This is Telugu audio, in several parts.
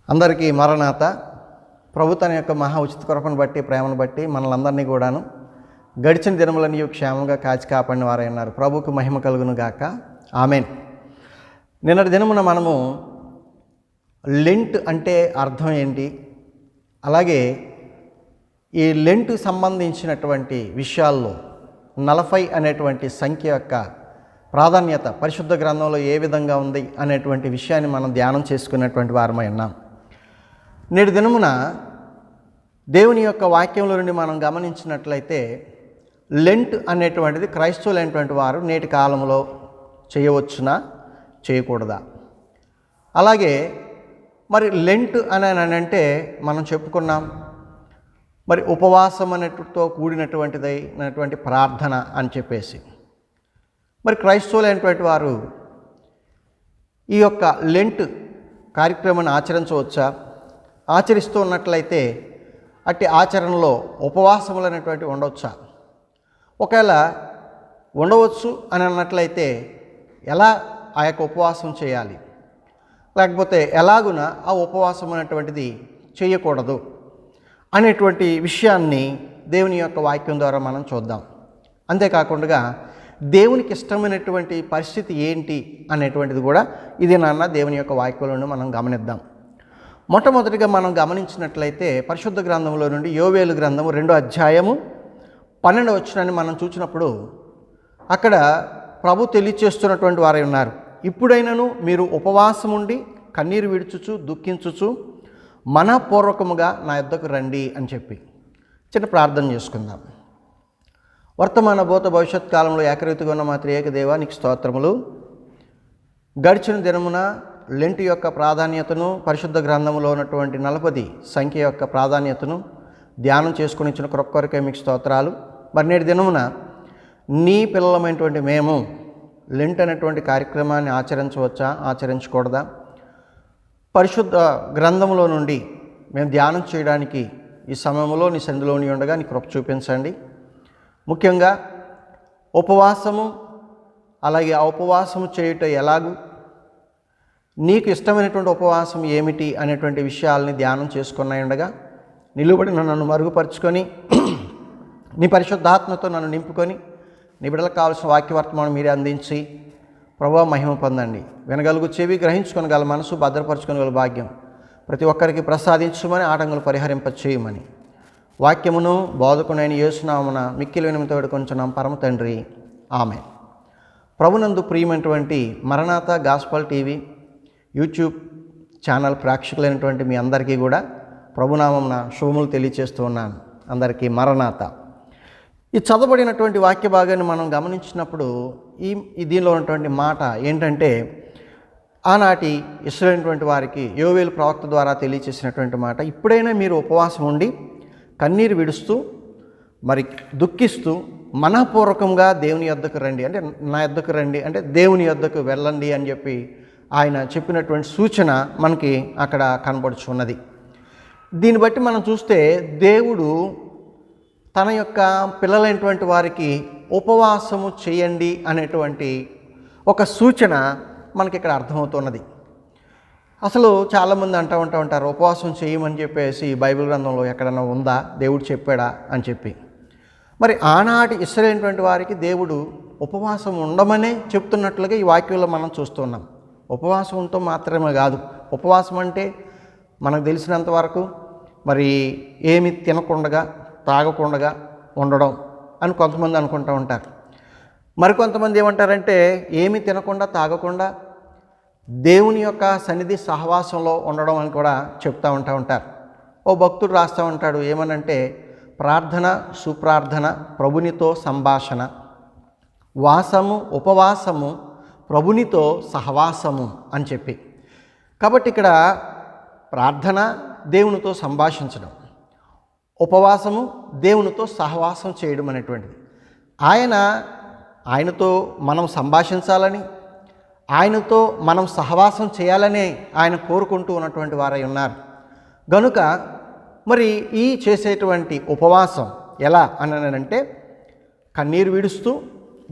అందరికీ మరణాత. ప్రభు తన యొక్క మహా ఉచిత కృపను బట్టి, ప్రేమను బట్టి మనలందరినీ కూడాను గడిచిన దినములని క్షేమంగా కాచి కాపాడిన వారై ఉన్నారు. ప్రభుకు మహిమ కలుగును గాక. ఆమెన్. నిన్నటి దినమున మనము లెంట్ అంటే అర్థం ఏంటి, అలాగే ఈ లెంట్ సంబంధించినటువంటి విషయాల్లో 40 అనేటువంటి సంఖ్య యొక్క ప్రాధాన్యత పరిశుద్ధ గ్రంథంలో ఏ విధంగా ఉంది అనేటువంటి విషయాన్ని మనం ధ్యానం చేసుకున్నటువంటి వారమై ఉన్నాం. నేటి దినమున దేవుని యొక్క వాక్యంలో నుండి మనం గమనించినట్లయితే లెంట్ అనేటువంటిది క్రైస్తవులైనటువంటి వారు నేటి కాలంలో చేయవచ్చునా, చేయకూడదా? అలాగే మరి లెంట్ అని అంటే మనం చెప్పుకున్నాం, మరి ఉపవాసం అనేటితో కూడినటువంటిదైనటువంటి ప్రార్థన అని చెప్పేసి. మరి క్రైస్తవులైనటువంటి వారు ఈ యొక్క లెంట్ కార్యక్రమాన్ని ఆచరించవచ్చా? ఆచరిస్తూ ఉన్నట్లయితే అట్టి ఆచరణలో ఉపవాసములు అనేటువంటి ఉండవచ్చా? ఒకవేళ ఉండవచ్చు అని అన్నట్లయితే ఎలా ఆ యొక్క ఉపవాసం చేయాలి, లేకపోతే ఎలాగున ఆ ఉపవాసం అనేటువంటిది చేయకూడదు అనేటువంటి విషయాన్ని దేవుని యొక్క వాక్యం ద్వారా మనం చూద్దాం. అంతేకాకుండా దేవునికి ఇష్టమైనటువంటి పరిస్థితి ఏంటి అనేటువంటిది కూడా ఇది దేవుని యొక్క వాక్యంలో మనం గమనిద్దాం. మొట్టమొదటిగా మనం గమనించినట్లయితే పరిశుద్ధ గ్రంథంలో నుండి యోవేలు గ్రంథము 2వ అధ్యాయము 12వ వచనాన్ని మనం చూసినప్పుడు అక్కడ ప్రభు తెలియచేస్తున్నటువంటి వారై ఉన్నారు. ఇప్పుడైనను మీరు ఉపవాసం ఉండి కన్నీరు విడుచుచు దుఃఖించుచు మనపూర్వకముగా నా యొద్దకు రండి అని చెప్పి చిన్న ప్రార్థన చేసుకుందాం. వర్తమాన భూత భవిష్యత్ కాలంలో ఏకరీతిగా ఉన్న మా త్రియేక దేవా నీకు స్తోత్రములు. గడిచిన దినమున లెంట్ యొక్క ప్రాధాన్యతను, పరిశుద్ధ గ్రంథంలో ఉన్నటువంటి 40 సంఖ్య యొక్క ప్రాధాన్యతను ధ్యానం చేసుకుని ఇచ్చిన కృప కొరకే మీకు స్తోత్రాలు. మరి నేటి దినమున నీ పిల్లలమైనటువంటి మేము లెంట్ అనేటువంటి కార్యక్రమాన్ని ఆచరించవచ్చా, ఆచరించకూడదా? పరిశుద్ధ గ్రంథంలో నుండి మేము ధ్యానం చేయడానికి ఈ సమయంలో నీ సన్నిధిలోని ఉండగా నీ కృప చూపించండి. ముఖ్యంగా ఉపవాసము, అలాగే ఆ ఉపవాసము చేయుట ఎలాగూ, నీకు ఇష్టమైనటువంటి ఉపవాసం ఏమిటి అనేటువంటి విషయాల్ని ధ్యానం చేసుకున్నాయి ఉండగా నిలువబడిన నన్ను మరుగుపరుచుకొని నీ పరిశుద్ధాత్మతో నన్ను నింపుకొని నీ బిడ్డలకు కావాల్సిన వాక్యవర్తమానం మీరే అందించి ప్రభువా మహిమ పొందండి. వినగలుగు చెవి, గ్రహించుకొనగల మనసు, భద్రపరచుకొనగల భాగ్యం ప్రతి ఒక్కరికి ప్రసాదించమని, ఆటంకులు పరిహరింపచేయమని వాక్యమును బోధకునైన యేసునామమున మిక్కిలి వినయంతో వేడుకొంచున్నాం పరమ తండ్రి. ఆమె. ప్రభునందు ప్రియమైనటువంటి మరణాత గాస్పల్ టీవీ యూట్యూబ్ ఛానల్ ప్రేక్షకులైనటువంటి మీ అందరికీ కూడా ప్రభునామమున శుభములు తెలియచేస్తూ ఉన్నాను. అందరికీ మరణాత. ఈ చదవబడినటువంటి వాక్య భాగాన్ని మనం గమనించినప్పుడు ఈ దీనిలో ఉన్నటువంటి మాట ఏంటంటే, ఆనాటి ఇశ్రాయేలు వారికి యోవేలు ప్రవక్త ద్వారా తెలియచేసినటువంటి మాట, ఇప్పుడైనా మీరు ఉపవాసం ఉండి కన్నీరు విడుస్తూ మరి దుఃఖిస్తూ మనఃపూర్వకంగా దేవుని యొద్దకు రండి, అంటే నా యొద్దకు రండి అంటే దేవుని యొద్దకు వెళ్ళండి అని చెప్పి ఆయన చెప్పినటువంటి సూచన మనకి అక్కడ కనబడుచున్నది. దీన్ని బట్టి మనం చూస్తే దేవుడు తన యొక్క పిల్లలైనటువంటి వారికి ఉపవాసము చేయండి అనేటువంటి ఒక సూచన మనకి ఇక్కడ అర్థమవుతున్నది. అసలు చాలామంది అంటూ ఉంటారు, ఉపవాసం చేయమని చెప్పేసి బైబిల్ గ్రంథంలో ఎక్కడన్నా ఉందా, దేవుడు చెప్పాడా అని చెప్పి. మరి ఆనాటి ఇశ్రాయేలు వారికి దేవుడు ఉపవాసం ఉండమనే చెప్తున్నట్లుగా ఈ వాక్యంలో మనం చూస్తున్నాం. ఉపవాసం ఉంటూ మాత్రమే కాదు, ఉపవాసం అంటే మనకు తెలిసినంత వరకు మరి ఏమి తినకుండా తాగకుండా ఉండడం అని కొంతమంది అనుకుంటూ ఉంటారు. మరికొంతమంది ఏమంటారంటే ఏమి తినకుండా తాగకుండా దేవుని యొక్క సన్నిధి సహవాసంలో ఉండడం అని కూడా చెప్తూ ఉంటారు. ఓ భక్తుడు రాస్తూ ఉంటాడు ఏమనంటే, ప్రార్థన, సుప్రార్థన, ప్రభునితో సంభాషణ, వాసము, ఉపవాసము, ప్రభునితో సహవాసము అని చెప్పి. కాబట్టి ఇక్కడ ప్రార్థన దేవునితో సంభాషించడం, ఉపవాసము దేవునితో సహవాసం చేయడం అనేటువంటిది. ఆయనతో మనం సంభాషించాలని, ఆయనతో మనం సహవాసం చేయాలనే ఆయన కోరుకుంటూ ఉన్నటువంటి వారై ఉన్నారు. గనుక మరి ఈ చేసేటువంటి ఉపవాసం ఎలా అని కన్నీరు విడుస్తూ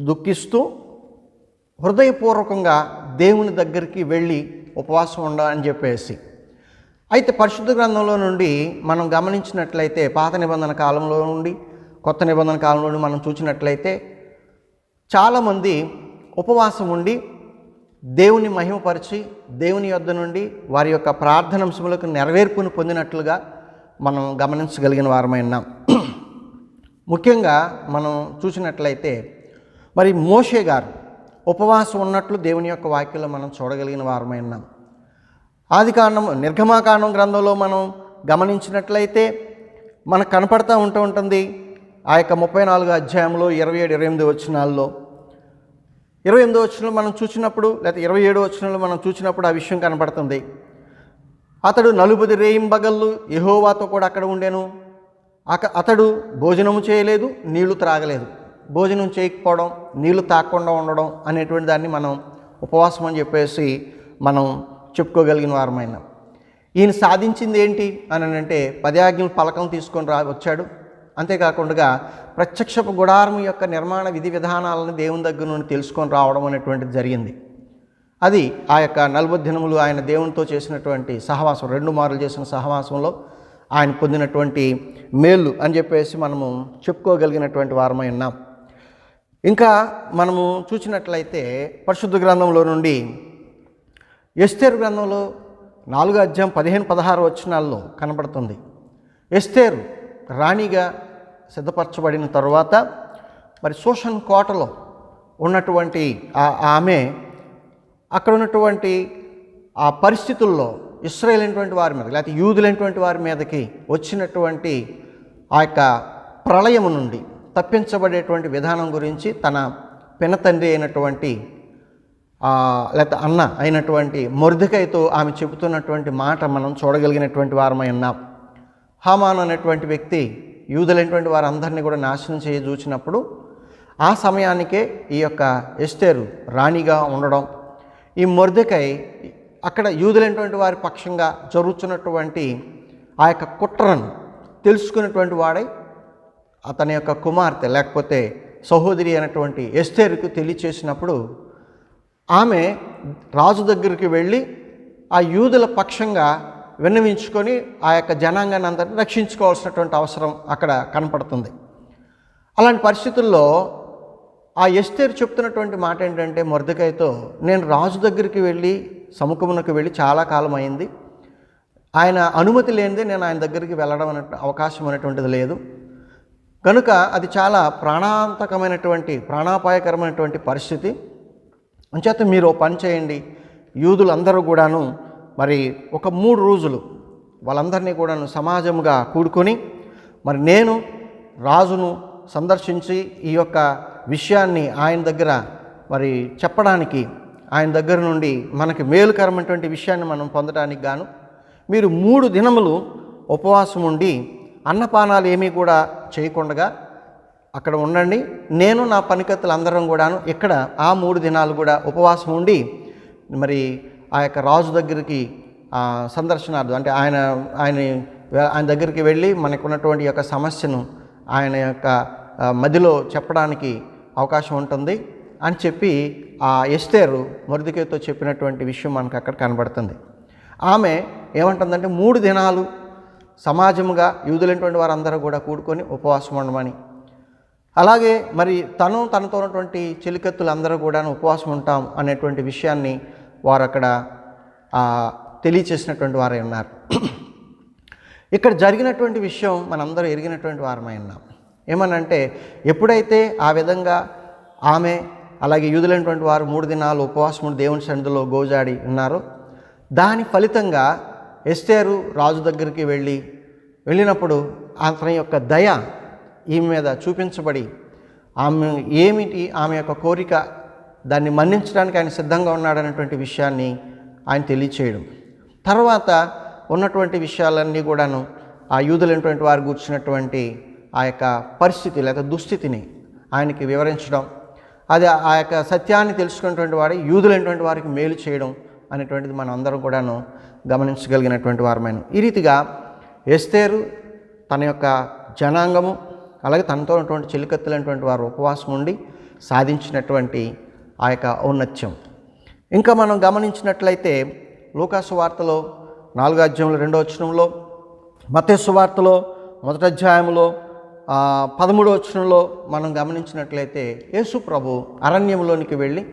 దుఃఖిస్తూ హృదయపూర్వకంగా దేవుని దగ్గరికి వెళ్ళి ఉపవాసం ఉండాలని చెప్పేసి అయితే పరిశుద్ధ గ్రంథంలో నుండి మనం గమనించినట్లయితే పాత నిబంధన కాలంలో నుండి కొత్త నిబంధన కాలంలో నుండి మనం చూసినట్లయితే చాలామంది ఉపవాసం ఉండి దేవుని మహిమపరిచి దేవుని యొద్ద నుండి వారి యొక్క ప్రార్థనాంశములకు నెరవేర్పును పొందినట్లుగా మనం గమనించగలిగిన వారమై ఉన్నాం. ముఖ్యంగా మనం చూసినట్లయితే మరి మోషే గారు ఉపవాసం ఉన్నట్లు దేవుని యొక్క వాక్యంలో మనం చూడగలిగిన వారమై ఉన్నాం. ఆదికాండం నిర్గమాకాండం గ్రంథంలో మనం గమనించినట్లయితే మనకు కనపడతా ఉంటుంది. ఆ యొక్క 34 అధ్యాయంలో 27, 28 వచనాల్లో 28 వచనంలో మనం చూసినప్పుడు లేకపోతే 27 వచనంలో మనం చూసినప్పుడు ఆ విషయం కనపడుతుంది. అతడు 40 రేయింబగళ్ళు యెహోవాతో కూడా అక్కడ ఉండెను. అతడు భోజనము చేయలేదు, నీళ్లు త్రాగలేదు. భోజనం చేయకపోవడం, నీళ్లు తాగకుండా ఉండడం అనేటువంటి దాన్ని మనం ఉపవాసం అని చెప్పేసి మనం చెప్పుకోగలిగిన వారమైన. ఈయన సాధించింది ఏంటి అని అంటే 10 ఆజ్ఞల పలకం తీసుకొని వచ్చాడు. అంతేకాకుండా ప్రత్యక్షపు గుడారం యొక్క నిర్మాణ విధి విధానాలను దేవుని దగ్గర నుండి తెలుసుకొని రావడం అనేటువంటిది జరిగింది. అది ఆ యొక్క 40 దినములు ఆయన దేవునితో చేసినటువంటి సహవాసం, 2 మార్లు చేసిన సహవాసంలో ఆయన పొందినటువంటి మేలు అని చెప్పేసి మనము చెప్పుకోగలిగినటువంటి వారమై ఉన్నాం. ఇంకా మనము చూసినట్లయితే పరిశుద్ధ గ్రంథంలో నుండి ఎస్తేరు గ్రంథంలో 4 అధ్యాయం 15-16 వచనాల్లో కనబడుతుంది. ఎస్తేరు రాణిగా సిద్ధపరచబడిన తరువాత మరి శోషణ కోటలో ఉన్నటువంటి ఆమె అక్కడ ఉన్నటువంటి ఆ పరిస్థితుల్లో ఇశ్రాయేలైనటువంటి వారి మీద లేకపోతే యూదులైనటువంటి వారి మీదకి వచ్చినటువంటి ఆ యొక్క ప్రళయము నుండి తప్పించబడేటువంటి విధానం గురించి తన పినతండ్రి అయినటువంటి లేకపోతే అన్న అయినటువంటి మొర్దెకైతో ఆమె చెబుతున్నటువంటి మాట మనం చూడగలిగినటువంటి వారమై ఉన్నాం. హామాను అనేటువంటి వ్యక్తి యూదులైనటువంటి వారందరినీ కూడా నాశనం చూచినప్పుడు ఆ సమయానికే ఈ యొక్క ఎస్తేరు రాణిగా ఉండడం, ఈ మొర్దెకై అక్కడ యూదులైనటువంటి వారి పక్షంగా జరుగుతున్నటువంటి ఆ యొక్క కుట్రను తెలుసుకున్నటువంటి వాడై అతని యొక్క కుమార్తె లేకపోతే సహోదరి అయినటువంటి ఎస్తేరుకు తెలియచేసినప్పుడు ఆమె రాజు దగ్గరికి వెళ్ళి ఆ యూదుల పక్షంగా విన్నవించుకొని ఆ యొక్క జనాంగాన్ని అందరినీ రక్షించుకోవాల్సినటువంటి అవసరం అక్కడ కనపడుతుంది. అలాంటి పరిస్థితుల్లో ఆ ఎస్తేరు చెప్తున్నటువంటి మాట ఏంటంటే మొర్దెకైతో, నేను రాజు దగ్గరికి వెళ్ళి సముఖమునకు వెళ్ళి చాలా కాలం అయింది, ఆయన అనుమతి లేనిదే నేను ఆయన దగ్గరికి వెళ్ళడం అవకాశం అనేటువంటిది లేదు, కనుక అది చాలా ప్రాణాపాయకరమైనటువంటి పరిస్థితి. అంచేత మీరు ఓ పని చేయండి, యూదులందరూ కూడాను మరి ఒక 3 రోజులు వాళ్ళందరినీ కూడాను సమాజంగా కూడుకొని మరి నేను రాజును సందర్శించి ఈ యొక్క విషయాన్ని ఆయన దగ్గర మరి చెప్పడానికి, ఆయన దగ్గర నుండి మనకి మేలుకరమైనటువంటి విషయాన్ని మనం పొందడానికి గాను మీరు 3 దినములు ఉపవాసం ఉండి అన్నపానాలు ఏమీ కూడా చేయకుండా అక్కడ ఉండండి, నేను నా పనికత్తులు అందరం కూడాను ఇక్కడ ఆ 3 దినాలు కూడా ఉపవాసం ఉండి మరి ఆ యొక్క రాజు దగ్గరికి సందర్శనార్థం అంటే ఆయన దగ్గరికి వెళ్ళి మనకున్నటువంటి యొక్క సమస్యను ఆయన యొక్క మధ్యలో చెప్పడానికి అవకాశం ఉంటుంది అని చెప్పి ఆ ఎస్తేరు మొర్దెకైతో చెప్పినటువంటి విషయం మనకు అక్కడ కనబడుతుంది. ఆమె ఏమంటుందంటే 3 దినాలు సమాజముగా యూదులైనటువంటి వారందరూ కూడా కూడుకొని ఉపవాసం ఉండమని, అలాగే మరి తనతో ఉన్నటువంటి చెలికత్తులు అందరూ కూడా ఉపవాసం ఉంటాం అనేటువంటి విషయాన్ని వారు అక్కడ తెలియచేసినటువంటి వారై ఉన్నారు. ఇక్కడ జరిగినటువంటి విషయం మనందరూ ఎరిగినటువంటి వారమై ఉన్నాం. ఏమనంటే ఎప్పుడైతే ఆ విధంగా ఆమె అలాగే యూదులైనటువంటి వారు 3 దినాలు ఉపవాసం దేవుని సన్నిధిలో గోజాడి ఉన్నారో దాని ఫలితంగా ఎస్తేరు రాజు దగ్గరికి వెళ్ళినప్పుడు అతని యొక్క దయ ఈమె మీద చూపించబడి ఆమె యొక్క కోరిక దాన్ని మన్నించడానికి ఆయన సిద్ధంగా ఉన్నాడనేటువంటి విషయాన్ని ఆయన తెలియచేయడం, తర్వాత ఉన్నటువంటి విషయాలన్నీ కూడాను ఆ యూదులైనటువంటి వారు కూర్చున్నటువంటి ఆ యొక్క పరిస్థితి లేదా దుస్థితిని ఆయనకి వివరించడం, అది ఆ యొక్క సత్యాన్ని తెలుసుకున్నటువంటి వాడు యూదులైనటువంటి వారికి మేలు చేయడం అనేటువంటిది మనం అందరం కూడాను గమనించగలిగినటువంటి వారమైన. ఈ రీతిగా ఎస్తేరు తన యొక్క జనాంగము అలాగే తనతో ఉన్నటువంటి చెలికత్తులైనటువంటి వారు ఉపవాసం ఉండి సాధించినటువంటి ఆ యొక్క ఔన్నత్యం. ఇంకా మనం గమనించినట్లయితే లూకాసు వార్తలో 4వ అధ్యాయంలో 2వ వచనంలో, మత్తయి సువార్తలో 1వ అధ్యాయంలో 13వ వచనంలో మనం గమనించినట్లయితే యేసు ప్రభు అరణ్యంలోనికి వెళ్ళి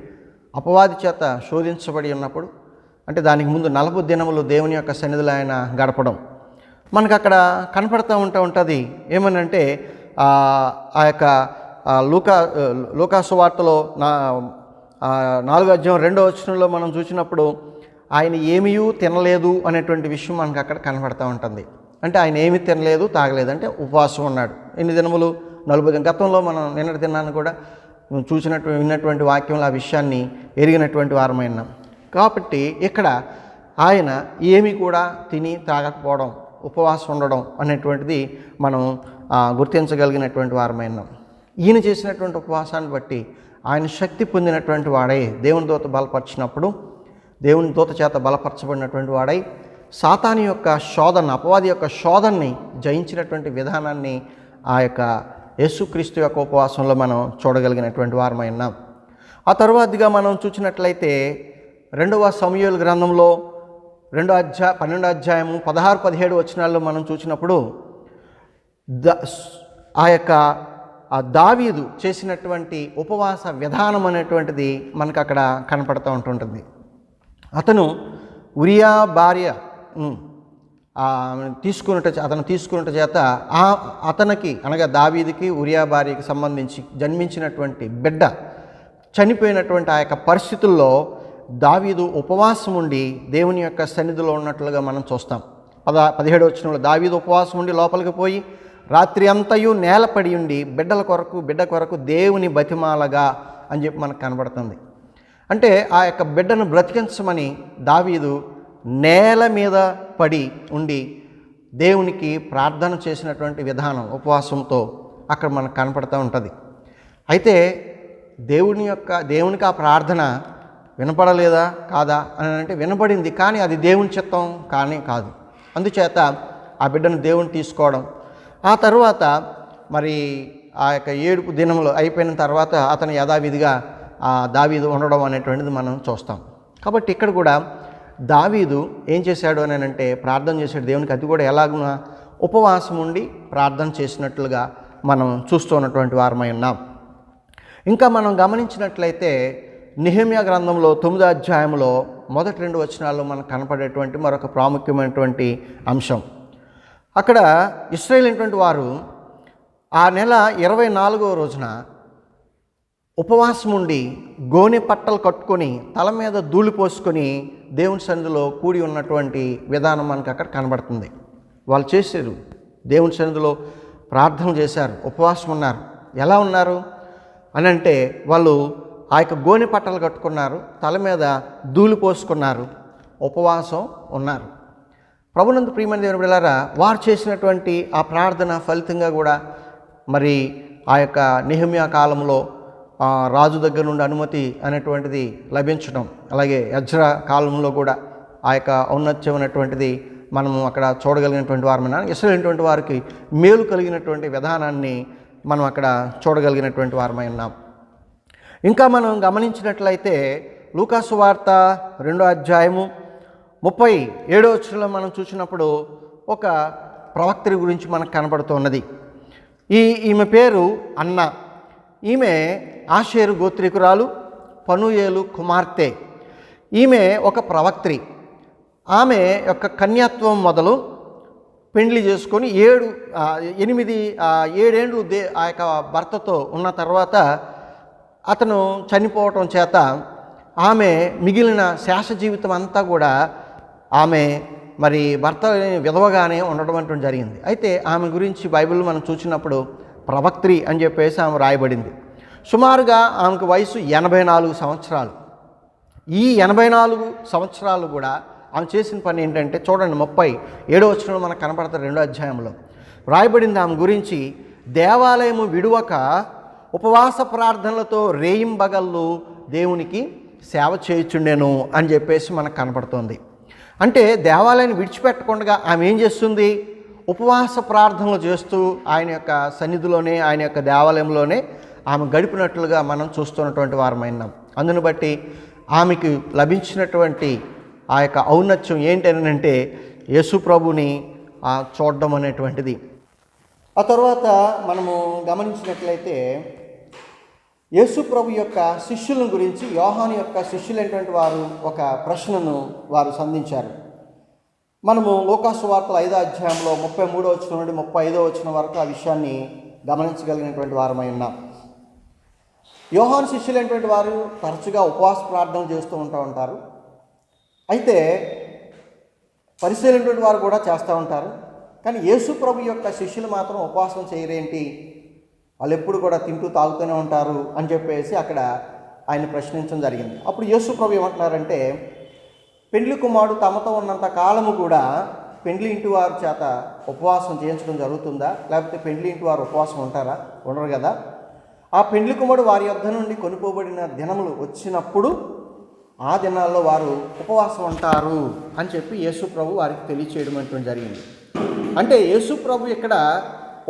అపవాది చేత శోధించబడి ఉన్నప్పుడు, అంటే దానికి ముందు 40 దినములు దేవుని యొక్క సన్నిధిలో ఆయన గడపడం మనకు అక్కడ కనపడుతూ ఉంటుంది. ఏమనంటే ఆ యొక్క లూకా సువార్తలో 4వ అధ్యాయం 2వ వచనంలో మనం చూసినప్పుడు ఆయన ఏమీ తినలేదు అనేటువంటి విషయం మనకు అక్కడ కనపడుతూ ఉంటుంది. అంటే ఆయన ఏమీ తినలేదు, తాగలేదు, అంటే ఉపవాసం ఉన్నాడు. ఎన్ని దినములు? 40 దినం. గతంలో మనం నిన్నటి దినాన్ని కూడా విన్నటువంటి వాక్యంలో ఆ విషయాన్ని ఎరిగినటువంటి వారమైనాం. కాబట్టి ఇక్కడ ఆయన ఏమీ కూడా తిని తాగకపోవడం, ఉపవాసం ఉండడం అనేటువంటిది మనం గుర్తించగలిగినటువంటి వారమైనాం. ఈయన చేసినటువంటి ఉపవాసాన్ని బట్టి ఆయన శక్తి పొందినటువంటి వాడై దేవుని దూత బలపరిచినప్పుడు, దేవుని దూత చేత బలపరచబడినటువంటి వాడై సాతాను యొక్క శోధన, అపవాది యొక్క శోధనని జయించినటువంటి విధానాన్ని ఆ యొక్క యేసుక్రీస్తు యొక్క ఉపవాసంలో మనం చూడగలిగినటువంటి వారమైనాం. ఆ తర్వాతగా మనం చూసినట్లయితే 2వ సమూయేలు గ్రంథంలో 12వ అధ్యాయము 16-17 వచనాల్లో మనం చూసినప్పుడు ఆ యొక్క దావీదు చేసినటువంటి ఉపవాస విధానం అనేటువంటిది మనకు అక్కడ కనపడుతూ ఉంటుంటుంది. అతను ఉరియా భార్య అతను తీసుకున్నట చేత అతనికి అనగా దావీదుకి ఉరియా భార్యకి సంబంధించి జన్మించినటువంటి బిడ్డ చనిపోయినటువంటి ఆ యొక్క పరిస్థితుల్లో దావీదు ఉపవాసం ఉండి దేవుని యొక్క సన్నిధిలో ఉన్నట్లుగా మనం చూస్తాం. 17వ వచనంలో దావీదు ఉపవాసం ఉండి లోపలికి పోయి రాత్రి అంతయు నేలపడి ఉండి బిడ్డ కొరకు దేవుని బతిమాలగా అని చెప్పి మనకు కనబడుతుంది. అంటే ఆ యొక్క బిడ్డను బ్రతికించమని దావీదు నేల మీద పడి ఉండి దేవునికి ప్రార్థన చేసినటువంటి విధానం ఉపవాసంతో అక్కడ మనకు కనపడుతూ ఉంటుంది. అయితే దేవునికి ఆ ప్రార్థన వినపడలేదా కాదా అని అంటే వినపడింది, కానీ అది దేవుని చిత్తం కానీ కాదు. అందుచేత ఆ బిడ్డను దేవుని తీసుకోవడం, ఆ తర్వాత మరి ఆ యొక్క 7 దినములు అయిపోయిన తర్వాత అతను యథావిధిగా దావీదు ఉండడం అనేటువంటిది మనం చూస్తాం. కాబట్టి ఇక్కడ కూడా దావీదు ఏం చేశాడు అని అంటే ప్రార్థన చేశాడు దేవునికి. అది కూడా ఎలాగున్నా ఉపవాసం ఉండి ప్రార్థన చేసినట్లుగా మనం చూస్తూ ఉన్నటువంటి వారమై ఉన్నాం. ఇంకా మనం గమనించినట్లయితే నెహెమ్యా గ్రంథంలో 9వ అధ్యాయంలో మొదటి 2 వచనాల్లో మనకు కనపడేటువంటి మరొక ప్రాముఖ్యమైనటువంటి అంశం. అక్కడ ఇశ్రాయేలీయులైనటువంటి వారు ఆ నెల 24వ రోజున ఉపవాసం ఉండి గోనె పట్టలు కట్టుకొని తల మీద ధూళి పోసుకొని దేవుని సన్నిధిలో కూడి ఉన్నటువంటి విధానం మనకు అక్కడ కనబడుతుంది. వాళ్ళు చేశారు, దేవుని సన్నిధిలో ప్రార్థన చేశారు, ఉపవాసం ఉన్నారు. ఎలా ఉన్నారు అని అంటే వాళ్ళు ఆ యొక్క గోనె పట్టలు కట్టుకున్నారు, తల మీద ధూళి పోసుకున్నారు, ఉపవాసం ఉన్నారు. ప్రభునందు ప్రియమైన దేవుని బిడ్డలారా, వారు చేసినటువంటి ఆ ప్రార్థన ఫలితంగా కూడా మరి ఆ యొక్క నెహెమ్యా కాలంలో రాజు దగ్గర నుండి అనుమతి అనేటువంటిది లభించడం, అలాగే ఎజ్రా కాలంలో కూడా ఆ యొక్క ఔన్నత్యం అనేటువంటిది మనము అక్కడ చూడగలిగినటువంటి వారమైనా ఇశ్రాయేలీయులైనటువంటి వారికి మేలు కలిగినటువంటి విధానాన్ని మనం అక్కడ చూడగలిగినటువంటి వారమై ఉన్నాం. ఇంకా మనం గమనించినట్లయితే లూకా సువార్త 2వ అధ్యాయము 37వ వచనంలో మనం చూసినప్పుడు ఒక ప్రవక్త గురించి మనకు కనబడుతున్నది. ఈమె పేరు అన్న. ఈమె ఆషేరు గోత్రికురాలు, పనూయేలు కుమార్తె. ఈమె ఒక ప్రవక్త్రి. ఆమె యొక్క కన్యాత్వం మొదలు పెండ్లి చేసుకొని 7 ఏండ్లు ఆ యొక్క భర్తతో ఉన్న తర్వాత అతను చనిపోవటం చేత ఆమె మిగిలిన శేష జీవితం అంతా కూడా ఆమె మరి భర్త విధవగానే ఉండడం అంటూ జరిగింది. అయితే ఆమె గురించి బైబిల్ మనం చూసినప్పుడు ప్రవక్త్రి అని చెప్పేసి ఆమె రాయబడింది. సుమారుగా ఆమెకు వయసు 84 సంవత్సరాలు. ఈ 84 సంవత్సరాలు కూడా ఆమె చేసిన పని ఏంటంటే చూడండి, 37వ వచనంలో మనకు కనపడతారు 2వ అధ్యాయంలో రాయబడింది ఆమె గురించి. దేవాలయము విడువక ఉపవాస ప్రార్థనలతో రేయింబగళ్ళు దేవునికి సేవ చేయుచుండెను అని చెప్పేసి మనకు కనపడుతుంది. అంటే దేవాలయాన్ని విడిచిపెట్టకుండా ఆమె ఏం చేస్తుంది? ఉపవాస ప్రార్థనలు చేస్తూ ఆయన యొక్క సన్నిధిలోనే, ఆయన యొక్క దేవాలయంలోనే ఆమె గడిపినట్లుగా మనం చూస్తున్నటువంటి వారమైనాం. అందును బట్టి ఆమెకు లభించినటువంటి ఆ యొక్క ఔన్నత్యం ఏంటనంటే యేసు ప్రభుని చూడడం అనేటువంటిది. ఆ తర్వాత మనము గమనించినట్లయితే యేసు ప్రభు యొక్క శిష్యుల గురించి యోహాను యొక్క శిష్యులైనటువంటి వారు ఒక ప్రశ్నను వారు సంధించారు. మనము లూకాసు వార్తల 5వ అధ్యాయంలో 33వ వచనం నుండి 35వ వచనం వరకు ఆ విషయాన్ని గమనించగలిగినటువంటి వారమై ఉన్నాం. యోహాను శిష్యులైనటువంటి వారు తరచుగా ఉపవాస ప్రార్థన చేస్తూ ఉంటారు. అయితే పరిశీలైనటువంటి వారు కూడా చేస్తూ ఉంటారు. కానీ యేసు ప్రభు యొక్క శిష్యులు మాత్రం ఉపవాసం చేయరేంటి, వాళ్ళు ఎప్పుడు కూడా తింటూ తాగుతూనే ఉంటారు అని చెప్పేసి అక్కడ ఆయన ప్రశ్నించడం జరిగింది. అప్పుడు యేసు ప్రభు ఏమంటున్నారంటే, పెండ్లి కుమారుడు తమతో ఉన్నంత కాలము కూడా పెండ్లి ఇంటి వారి చేత ఉపవాసం చేయించడం జరుగుతుందా? లేకపోతే పెండ్లి ఇంటి వారు ఉపవాసం ఉంటారా? ఉండరు కదా. ఆ పెండ్లి కుమారుడు వారి యొద్ద నుండి కొనుక్కోబడిన దినములు వచ్చినప్పుడు ఆ దినాల్లో వారు ఉపవాసం ఉంటారు అని చెప్పి యేసు ప్రభు వారికి తెలియచేయడం అనేటువంటి జరిగింది. అంటే యేసు ప్రభు ఇక్కడ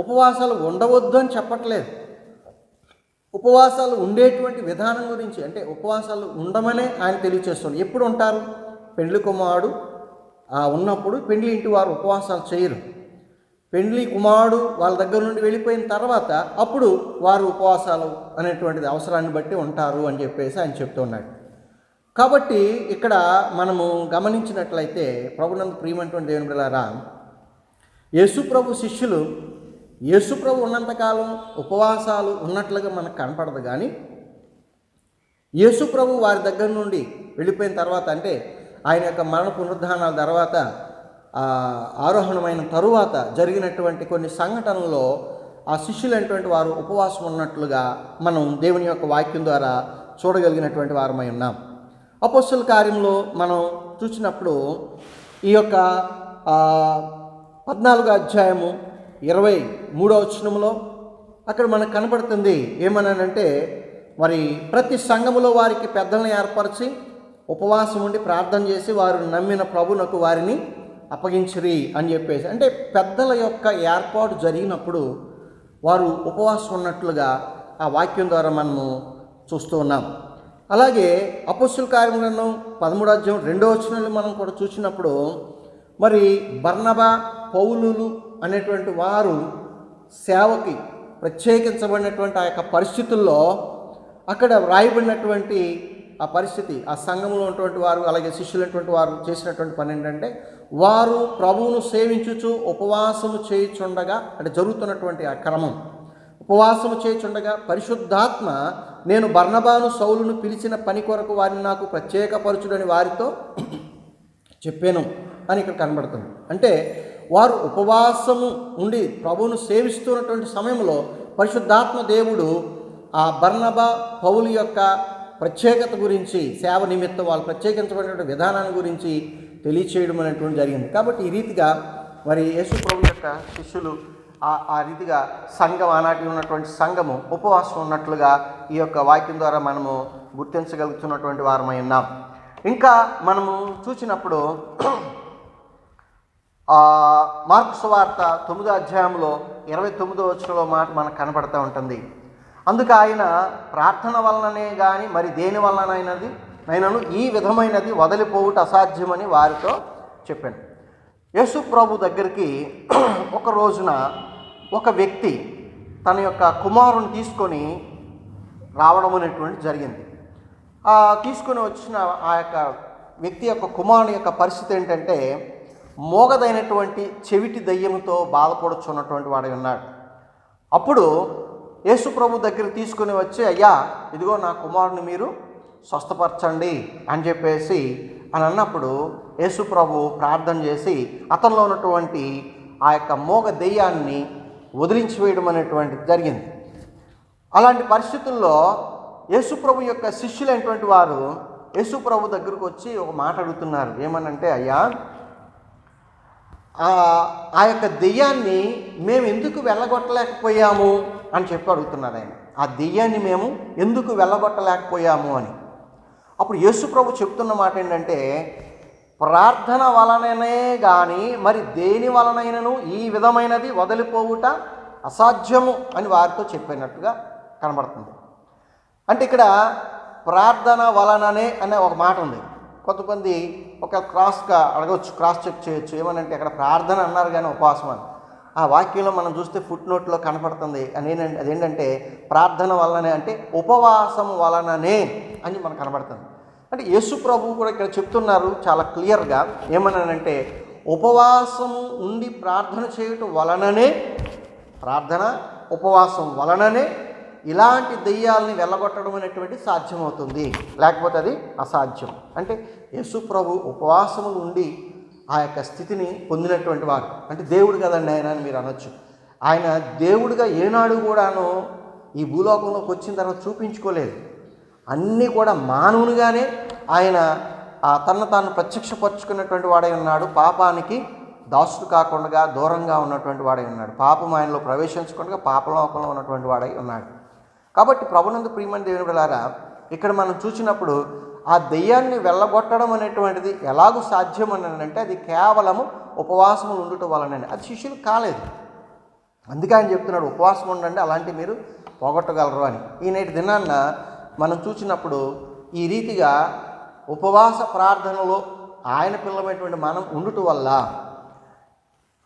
ఉపవాసాలు ఉండవద్దు అని చెప్పట్లేదు. ఉపవాసాలు ఉండేటువంటి విధానం గురించి, అంటే ఉపవాసాలు ఉండమనే ఆయన తెలియచేస్తున్నారు. ఎప్పుడు ఉంటారు? పెండ్లి కుమారుడు ఉన్నప్పుడు పెండ్లి ఇంటి వారు ఉపవాసాలు చేయరు. పెండ్లి కుమారుడు వాళ్ళ దగ్గర నుండి వెళ్ళిపోయిన తర్వాత అప్పుడు వారు ఉపవాసాలు అనేటువంటిది అవసరాన్ని బట్టి ఉంటారు అని చెప్పేసి ఆయన చెప్తూ ఉన్నాడు. కాబట్టి ఇక్కడ మనము గమనించినట్లయితే ప్రభునందు ప్రియమైనటువంటి దేవుని బిడ్డలారా, యేసు ప్రభు శిష్యులు యేసు ప్రభు ఉన్నంతకాలం ఉపవాసాలు ఉన్నట్లుగా మనకు కనపడదు. కానీ యేసు ప్రభు వారి దగ్గర నుండి వెళ్ళిపోయిన తర్వాత, అంటే ఆయన యొక్క మరణ పునరుద్ధానాల తర్వాత ఆరోహణమైన తరువాత జరిగినటువంటి కొన్ని సంఘటనల్లో ఆ శిష్యులైనటువంటి వారు ఉపవాసం ఉన్నట్లుగా మనం దేవుని యొక్క వాక్యం ద్వారా చూడగలిగినటువంటి వారమై ఉన్నాం. అపోస్తలుల కార్యంలో మనం చూసినప్పుడు ఈ యొక్క 14వ అధ్యాయము 23వ వచనంలో అక్కడ మనకు కనబడుతుంది ఏమనంటే, మరి ప్రతి సంఘములో వారికి పెద్దలను ఏర్పరిచి ఉపవాసం ఉండి ప్రార్థన చేసి వారు నమ్మిన ప్రభునకు వారిని అప్పగించిరి అని చెప్పేసి, అంటే పెద్దల యొక్క ఏర్పాటు జరిగినప్పుడు వారు ఉపవాసం ఉన్నట్లుగా ఆ వాక్యం ద్వారా మనము చూస్తూ ఉన్నాం. అలాగే అపోస్తలుల కార్యం గ్రంథం 13వ అధ్యాయం 2వ వచనంలో మనం కూడా చూసినప్పుడు, మరి బర్నబా పౌలులు అనేటువంటి వారు సేవకి ప్రత్యేకించబడినటువంటి ఆ యొక్క పరిస్థితుల్లో అక్కడ వ్రాయబడినటువంటి ఆ పరిస్థితి, ఆ సంఘంలో ఉన్నటువంటి వారు అలాగే శిష్యులైనటువంటి వారు చేసినటువంటి పని ఏంటంటే, వారు ప్రభువును సేవించుచు ఉపవాసము చేయుచుండగా, అంటే జరుగుతున్నటువంటి ఆ క్రమం, ఉపవాసము చేయుచుండగా పరిశుద్ధాత్మ నేను బర్నబాను సౌలును పిలిచిన పని కొరకు వారిని నాకు ప్రత్యేకపరచుడని వారితో చెప్పాను అని ఇక్కడ కనబడుతుంది. అంటే వారు ఉపవాసము ఉండి ప్రభువును సేవిస్తున్నటువంటి సమయంలో పరిశుద్ధాత్మ దేవుడు ఆ బర్నబా పౌలు యొక్క ప్రత్యేకత గురించి, సేవ నిమిత్తం వాళ్ళు ప్రత్యేకించబడిన విధానాన్ని గురించి తెలియచేయడం అనేటువంటి జరిగింది. కాబట్టి ఈ రీతిగా మరి యేసు ప్రభు యొక్క శిష్యులు ఆ రీతిగా సంఘం, ఆనాటి ఉన్నటువంటి సంఘము ఉపవాసం ఉన్నట్లుగా ఈ యొక్క వాక్యం ద్వారా మనము గుర్తించగలుగుతున్నటువంటి వారమై ఉన్నాం. ఇంకా మనము చూసినప్పుడు మార్కు సువార్త 9వ అధ్యాయంలో 29వ వచనంలో మాట మనకు కనపడుతూ ఉంటుంది. అందుకు ఆయన ప్రార్థన వలననే కానీ మరి దేని వలనైనను ఈ విధమైనది వదిలిపోవుట అసాధ్యమని వారితో చెప్పాను. యేసు ప్రభు దగ్గరికి ఒక రోజున ఒక వ్యక్తి తన యొక్క కుమారుని తీసుకొని రావడం అనేటువంటి జరిగింది. తీసుకొని వచ్చిన ఆ యొక్క వ్యక్తి యొక్క కుమారుని యొక్క పరిస్థితి ఏంటంటే, మోగదైనటువంటి చెవిటి దయ్యంతో బాధపడుచున్నటువంటి వాడు ఉన్నాడు. అప్పుడు యేసు ప్రభు దగ్గర తీసుకుని వచ్చి, అయ్యా ఇదిగో నా కుమారుని మీరు స్వస్థపరచండి అని చెప్పేసి అని అన్నప్పుడు యేసు ప్రభు ప్రార్థన చేసి అతనిలో ఉన్నటువంటి ఆ యొక్క మోగ దెయ్యాన్ని వదిలించి వేయడం అనేటువంటిది జరిగింది. అలాంటి పరిస్థితుల్లో యేసు ప్రభు యొక్క శిష్యులైనటువంటి వారు యేసు ప్రభు దగ్గరకు వచ్చి ఒక మాట అడుగుతున్నారు. ఏమనంటే, అయ్యా ఆ యొక్క దెయ్యాన్ని మేము ఎందుకు వెళ్ళగొట్టలేకపోయాము అని చెప్పి అడుగుతున్నారు ఆయన. ఆ దెయ్యాన్ని మేము ఎందుకు వెళ్ళగొట్టలేకపోయాము అని. అప్పుడు యేసు ప్రభు చెప్తున్న మాట ఏంటంటే, ప్రార్థన వలననే కానీ మరి దేని వలనైనను ఈ విధమైనది వదిలిపోవుట అసాధ్యము అని వారితో చెప్పినట్టుగా కనబడుతుంది. అంటే ఇక్కడ ప్రార్థన వలననే అనే ఒక మాట ఉంది. కొంతమంది ఒక క్రాస్గా అడగవచ్చు, క్రాస్ చెక్ చేయొచ్చు. ఏమనంటే అక్కడ ప్రార్థన అన్నారు కానీ ఉపవాసం అని. ఆ వాక్యంలో మనం చూస్తే ఫుట్ నోట్లో కనపడుతుంది అదేంటంటే ప్రార్థన వలననే, అంటే ఉపవాసం వలననే అని మనకు కనపడుతుంది. అంటే యేసు ప్రభువు కూడా ఇక్కడ చెప్తున్నారు చాలా క్లియర్గా. ఏమన్నానంటే ఉపవాసము ఉండి ప్రార్థన చేయటం వలననే, ప్రార్థన ఉపవాసం వలననే ఇలాంటి దెయ్యాలని వెళ్ళగొట్టడం అనేటువంటి సాధ్యమవుతుంది, లేకపోతే అది అసాధ్యం. అంటే యేసు ప్రభు ఉపవాసము ఉండి ఆ యొక్క స్థితిని పొందినటువంటి వారు. అంటే దేవుడు కదండి ఆయన అని మీరు అనొచ్చు. ఆయన దేవుడిగా ఏనాడు కూడాను ఈ భూలోకంలోకి వచ్చిన తర్వాత చూపించుకోలేదు. అన్నీ కూడా మానవునిగానే ఆయన తను తాను ప్రత్యక్షపరుచుకున్నటువంటి వాడై ఉన్నాడు. పాపానికి దాసుడు కాకుండా దూరంగా ఉన్నటువంటి వాడై ఉన్నాడు. పాపం ఆయనలో ప్రవేశించకుండా పాపలోకంలో ఉన్నటువంటి వాడై ఉన్నాడు. కాబట్టి ప్రభునందు ప్రియమైన దేవుని బిడ్డలారా, ఇక్కడ మనం చూసినప్పుడు ఆ దెయ్యాన్ని వెళ్ళగొట్టడం అనేటువంటిది ఎలాగూ సాధ్యం అని అంటే అది కేవలము ఉపవాసం ఉండటం వలననే. అది శిష్యులు కాలేదు. అందుకే ఆయన చెప్తున్నాడు ఉపవాసం ఉండండి, అలాంటి మీరు పోగొట్టగలరు అని. ఈనేటి దినాన్న మనం చూసినప్పుడు ఈ రీతిగా ఉపవాస ప్రార్థనలో ఆయన పిల్లమైనటువంటి మనం ఉండుట వల్ల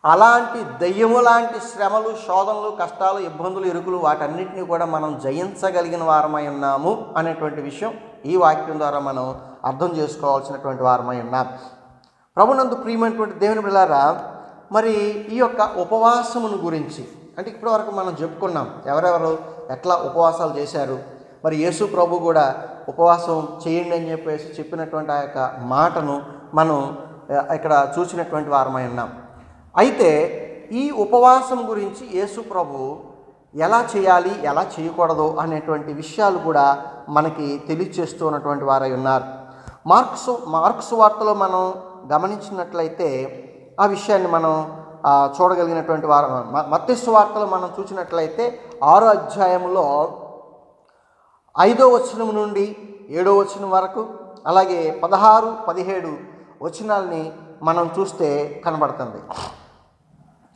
అలాంటి దెయ్యము లాంటి శ్రమలు, శోధనలు, కష్టాలు, ఇబ్బందులు, ఇరుకులు వాటన్నిటినీ కూడా మనం జయించగలిగిన వారమై ఉన్నాము అనేటువంటి విషయం ఈ వాక్యం ద్వారా మనం అర్థం చేసుకోవాల్సినటువంటి వారమై ఉన్నాం. ప్రభునందు ప్రియమైనటువంటి దేవుని బిడ్డలారా, మరి ఈ యొక్క ఉపవాసమును గురించి అంటే ఇప్పటివరకు మనం చెప్పుకున్నాం ఎవరెవరు ఎట్లా ఉపవాసాలు చేశారు. మరి యేసు ప్రభు కూడా ఉపవాసం చేయండి అని చెప్పేసి చెప్పినటువంటి ఆ యొక్క మాటను మనం ఇక్కడ చూసినటువంటి వారమై ఉన్నాం. అయితే ఈ ఉపవాసం గురించి యేసు ప్రభు ఎలా చేయాలి, ఎలా చేయకూడదు అనేటువంటి విషయాలు కూడా మనకి తెలియచేస్తూ ఉన్నటువంటి వారై ఉన్నారు. మార్క్స్ వార్తలో మనం గమనించినట్లయితే ఆ విషయాన్ని మనం చూడగలిగినటువంటి వారు. మత్తయి వార్తలో మనం చూసినట్లయితే 6వ అధ్యాయంలో 5వ వచనం నుండి 7వ వచనం వరకు, అలాగే 16, 17 వచనాలని మనం చూస్తే కనబడుతుంది.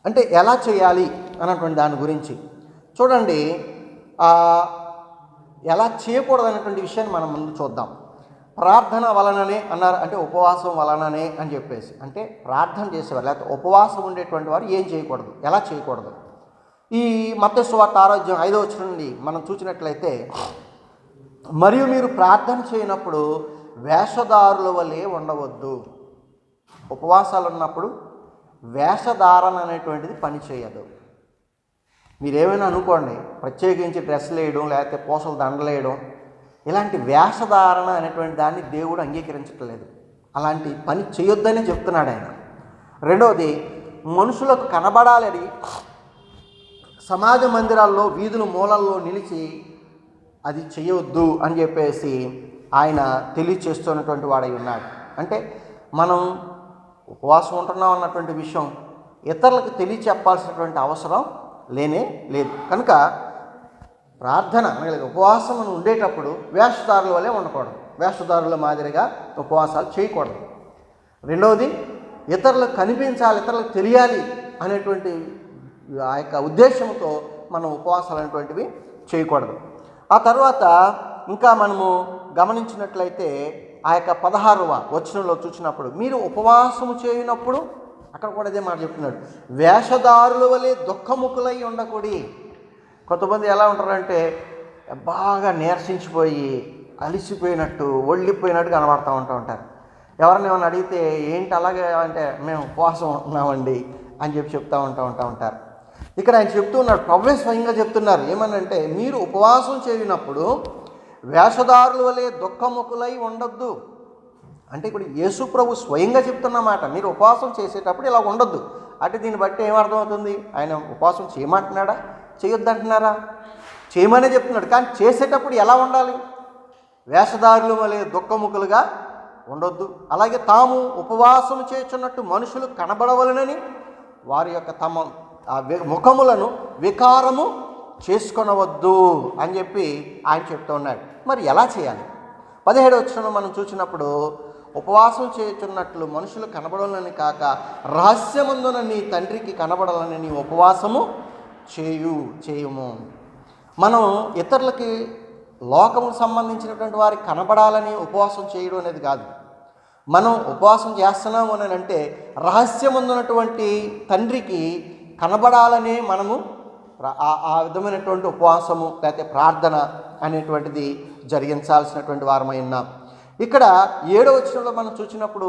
అంటే ఎలా చేయాలి అన్నటువంటి దాని గురించి చూడండి. ఎలా చేయకూడదు అనేటువంటి విషయాన్ని మనం ముందు చూద్దాం. ప్రార్థన వలననే అన్నారు, అంటే ఉపవాసం వలననే అని చెప్పేసి. అంటే ప్రార్థన చేసేవారు లేకపోతే ఉపవాసం ఉండేటువంటి వారు ఏం చేయకూడదు, ఎలా చేయకూడదు. ఈ మత్తయి సువార్త 6వ అధ్యాయం 5వ వచనం నుండి మనం చూసినట్లయితే, మరియు మీరు ప్రార్థన చేయనప్పుడు వేషధారుల వలె ఉండవద్దు. ఉపవాసాలు ఉన్నప్పుడు వేషధారణ అనేటువంటిది పని చేయదు. మీరేమైనా అనుకోండి, ప్రత్యేకించి డ్రెస్సులు వేయడం లేకపోతే పూసలు దండలు వేయడం, ఇలాంటి వేషధారణ అనేటువంటి దాన్ని దేవుడు అంగీకరించట్లేదు. అలాంటి పని చేయొద్దనే చెప్తున్నాడు ఆయన. రెండవది, మనుషులకు కనబడాలని సమాజ మందిరాల్లో వీధుల మూలల్లో నిలిచి అది చేయవద్దు అని చెప్పేసి ఆయన తెలియచేస్తున్నటువంటి వాడై ఉన్నాడు. అంటే మనం ఉపవాసం ఉంటున్నాం అన్నటువంటి విషయం ఇతరులకు తెలియచెప్పాల్సినటువంటి అవసరం లేనే లేదు. కనుక ప్రార్థన ఉపవాసం ఉండేటప్పుడు వేషధారుల వల్లే ఉండకూడదు, వేషధారుల మాదిరిగా ఉపవాసాలు చేయకూడదు. రెండవది, ఇతరులకు కనిపించాలి, ఇతరులకు తెలియాలి అనేటువంటి ఆ యొక్క ఉద్దేశంతో మనం ఉపవాసాలు అనేటువంటివి చేయకూడదు. ఆ తర్వాత ఇంకా మనము గమనించినట్లయితే ఆ యొక్క 16వ వచనంలో చూసినప్పుడు, మీరు ఉపవాసము చేయనప్పుడు, అక్కడ కూడా అదే మాట చెప్తున్నాడు, వేషధారుల వలె దుఃఖముఖులై ఉండకూడి. కొంతమంది ఎలా ఉంటారంటే బాగా నీరసించిపోయి అలిసిపోయినట్టు ఒళ్ళిపోయినట్టు కనబడుతూ ఉంటారు. ఎవరిని ఏమైనా అడిగితే ఏంటి అలాగే అంటే మేము ఉపవాసం ఉంటున్నామండి అని చెప్తూ ఉంటారు. ఇక్కడ ఆయన చెప్తూ ఉన్నాడు, ప్రభువే స్వయంగా చెప్తున్నారు. ఏమనంటే మీరు ఉపవాసం చేయనప్పుడు వేషధారుల వలె దుఃఖముఖులై ఉండొద్దు. అంటే ఇప్పుడు యేసు ప్రభు స్వయంగా చెప్తున్నమాట, మీరు ఉపవాసం చేసేటప్పుడు ఇలా ఉండొద్దు. అంటే దీన్ని బట్టి ఏమర్థమవుతుంది, ఆయన ఉపవాసం చేయమంటున్నాడా, చేయొద్దంటున్నారా? చేయమనే చెప్తున్నాడు. కానీ చేసేటప్పుడు ఎలా ఉండాలి? వేషధారుల వలె దుఃఖముఖులుగా ఉండొద్దు. అలాగే తాము ఉపవాసం చేస్తున్నట్టు మనుషులు కనబడవలనని వారి యొక్క తమ ముఖములను వికారము చేసుకొనవద్దు అని చెప్పి ఆయన చెప్తూ ఉన్నాడు. మరి ఎలా చేయాలి? 17వ వచనం మనం చూసినప్పుడు, ఉపవాసం చేస్తున్నట్లు మనుషులు కనబడాలని కాక రహస్యమందున నీ తండ్రికి కనబడాలని నీ ఉపవాసము చేయుము. మనం ఇతరులకి లోకముకు సంబంధించినటువంటి వారికి కనబడాలని ఉపవాసం చేయడం అనేది కాదు. మనం ఉపవాసం చేస్తున్నాము అని అంటే రహస్యమున్నటువంటి తండ్రికి కనబడాలనే మనము ఆ విధమైనటువంటి ఉపవాసము లేకపోతే ప్రార్థన అనేటువంటిది జరిగించాల్సినటువంటి వారమై ఉన్నాం. ఇక్కడ 7వ వచనంలో మనం చూసినప్పుడు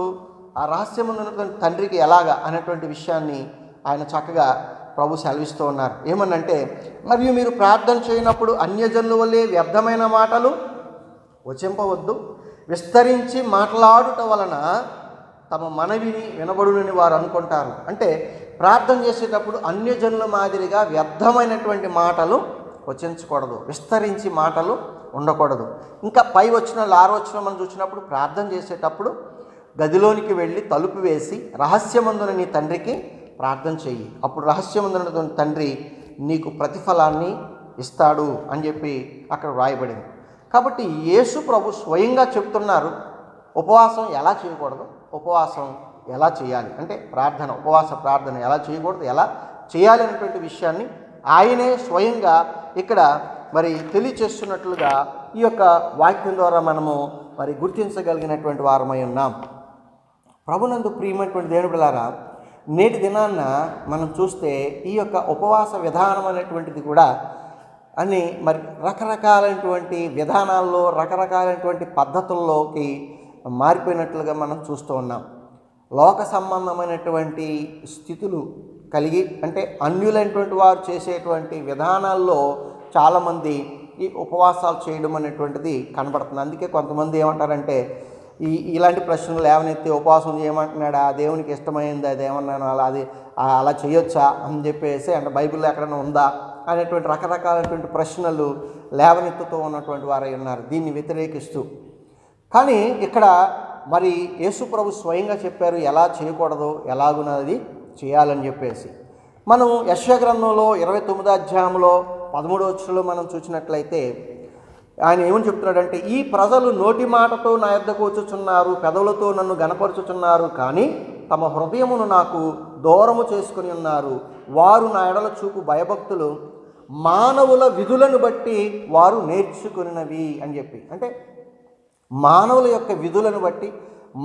ఆ రహస్యమున్నటువంటి తండ్రికి ఎలాగా అనేటువంటి విషయాన్ని ఆయన చక్కగా ప్రభు సెలవిస్తూ ఉన్నారు. ఏమనంటే, మరియు మీరు ప్రార్థన చేయనప్పుడు అన్యజనుల వల్లే వ్యర్థమైన మాటలు వచింపవద్దు, విస్తరించి మాట్లాడుట వలన తమ మనవిని వినబడునని వారు అనుకుంటారు. అంటే ప్రార్థన చేసేటప్పుడు అన్యజనుల మాదిరిగా వ్యర్థమైనటువంటి మాటలు వచించకూడదు, విస్తరించి మాటలు ఉండకూడదు. ఇంకా పై వచనాలు 6వ వచనం మనం చూసినప్పుడు ప్రార్థన చేసేటప్పుడు గదిలోనికి వెళ్ళి తలుపు వేసి రహస్యమందున నీ తండ్రికి ప్రార్థన చెయ్యి, అప్పుడు రహస్యమందున తండ్రి నీకు ప్రతిఫలాన్ని ఇస్తాడు అని చెప్పి అక్కడ వ్రాయబడింది. కాబట్టి యేసు ప్రభు స్వయంగా చెప్తున్నారు ఉపవాసం ఎలా చేయకూడదు, ఉపవాసం ఎలా చేయాలి, అంటే ప్రార్థన, ఉపవాస ప్రార్థన ఎలా చేయకూడదు, ఎలా చేయాలి అనేటువంటి విషయాన్ని ఆయనే స్వయంగా ఇక్కడ మరి తెలియచేస్తున్నట్లుగా ఈ యొక్క వాక్యం ద్వారా మనము మరి గుర్తించగలిగినటువంటి వారమై ఉన్నాం. ప్రభునందు ప్రియమైనటువంటి దేవుని బిడ్డలారా, నేటి దినాన్న మనం చూస్తే ఈ యొక్క ఉపవాస విధానం అనేటువంటిది కూడా అని మరి రకరకాలైనటువంటి విధానాల్లో రకరకాలైనటువంటి పద్ధతుల్లోకి మారిపోయినట్లుగా మనం చూస్తూ ఉన్నాం. లోక సంబంధమైనటువంటి స్థితులు కలిగి, అంటే అన్యులైనటువంటి వారు చేసేటువంటి విధానాల్లో చాలామంది ఈ ఉపవాసాలు చేయడం అనేటువంటిది కనబడుతుంది. అందుకే కొంతమంది ఏమంటారంటే, ఇలాంటి ప్రశ్నలు లేవనెత్తి ఉపవాసం చేయమంటున్నాడా, దేవునికి ఇష్టమైంది అది ఏమన్నాను అది అలా చేయొచ్చా అని చెప్పేసి, అంటే బైబిల్లో ఎక్కడైనా ఉందా అనేటువంటి రకరకాలైనటువంటి ప్రశ్నలు లేవనెత్తుతూ ఉన్నటువంటి వారై ఉన్నారు దీన్ని వ్యతిరేకిస్తూ. కానీ ఇక్కడ మరి యేసు ప్రభు స్వయంగా చెప్పారు ఎలా చేయకూడదు, ఎలాగున్నది చేయాలని చెప్పేసి. మనం యెషయా గ్రంథంలో 29వ అధ్యాయంలో 13వ వచనంలో మనం చూసినట్లయితే ఆయన ఏమని చెప్తున్నాడంటే, ఈ ప్రజలు నోటి మాటతో నా యొద్దకు వచ్చుచున్నారు, పెదవులతో నన్ను గనపరుచుచున్నారు, కానీ తమ హృదయమును నాకు దూరము చేసుకుని ఉన్నారు. వారు నా ఎడల చూపు భయభక్తులు మానవుల విధులను బట్టి వారు నేర్చుకున్నవి అని చెప్పి, అంటే మానవుల యొక్క విధులను బట్టి,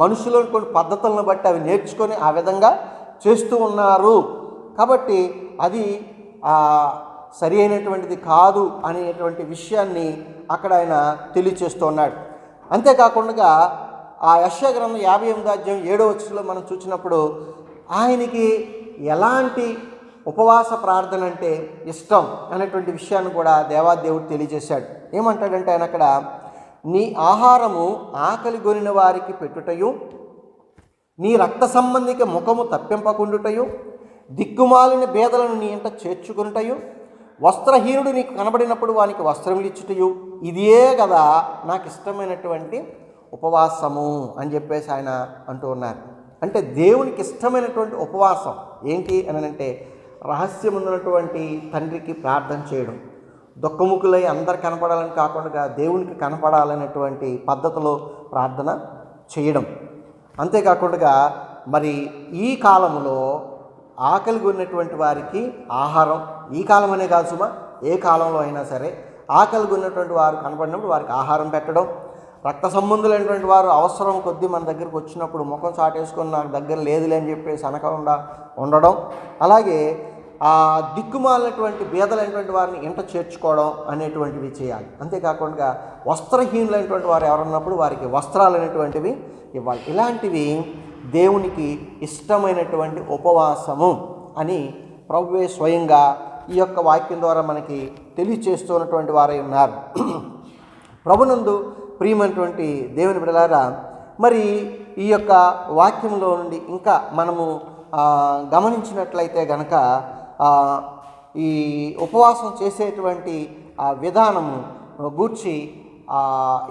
మనుషుల కొన్ని పద్ధతులను బట్టి అవి నేర్చుకొని ఆ విధంగా చేస్తూ ఉన్నారు. కాబట్టి అది సరి అయినటువంటిది కాదు అనేటువంటి విషయాన్ని అక్కడ ఆయన తెలియచేస్తూ ఉన్నాడు. అంతేకాకుండా ఆ యెషయా గ్రంథం 58వ అధ్యాయం 7వ వచనంలో మనం చూసినప్పుడు ఆయనకి ఎలాంటి ఉపవాస ప్రార్థన అంటే ఇష్టం అనేటువంటి విషయాన్ని కూడా దేవాదేవుడు తెలియజేశాడు. ఏమంటాడంటే ఆయన అక్కడ, నీ ఆహారము ఆకలి గొనిన వారికి పెట్టుటయు, నీ రక్త సంబంధిక ముఖము తప్పింపకుండుటయు, దిక్కుమాలిన బేదలను నీ ఇంట చేర్చుకునుటయు, వస్త్రహీనుడు నీకు కనబడినప్పుడు వానికి వస్త్రములు ఇచ్చుటయు, ఇదే కదా నాకు ఇష్టమైనటువంటి ఉపవాసము అని చెప్పేసి ఆయన అంటూ ఉన్నారు. అంటే దేవునికి ఇష్టమైనటువంటి ఉపవాసం ఏంటి అని అంటే రహస్యమున్నటువంటి తండ్రికి ప్రార్థన చేయడం, దుఃఖముఖులై అందరు కనపడాలని కాకుండా దేవునికి కనపడాలనేటువంటి పద్ధతిలో ప్రార్థన చేయడం. అంతేకాకుండా మరి ఈ కాలంలో ఆకలి కొన్నటువంటి వారికి ఆహారం, ఈ కాలం అనే కాదు సుమా, ఏ కాలంలో అయినా సరే ఆకలి కొన్నటువంటి వారు కనపడినప్పుడు వారికి ఆహారం పెట్టడం, రక్త సంబంధులైనటువంటి వారు అవసరం కొద్దీ మన దగ్గరికి వచ్చినప్పుడు ముఖం చాటేసుకొని నాకు దగ్గర లేదులే అని చెప్పేసి అనకుండా ఉండడం, అలాగే ఆ దిక్కుమాలినటువంటి బీదలైనటువంటి వారిని ఇంట చేర్చుకోవడం అనేటువంటివి చేయాలి. అంతేకాకుండా వస్త్రహీనులైనటువంటి వారు ఎవరున్నప్పుడు వారికి వస్త్రాలు అనేటువంటివి ఇవ్వాలి. ఇలాంటివి దేవునికి ఇష్టమైనటువంటి ఉపవాసము అని ప్రభువే స్వయంగా ఈ యొక్క వాక్యం ద్వారా మనకి తెలియచేస్తున్నటువంటి వారై ఉన్నారు. ప్రభునందు ప్రియమైనటువంటి దేవుని బిడ్డలారా, మరి ఈ యొక్క వాక్యంలో నుండి ఇంకా మనము గమనించినట్లయితే గనక ఈ ఉపవాసం చేసేటువంటి విధానము గూర్చి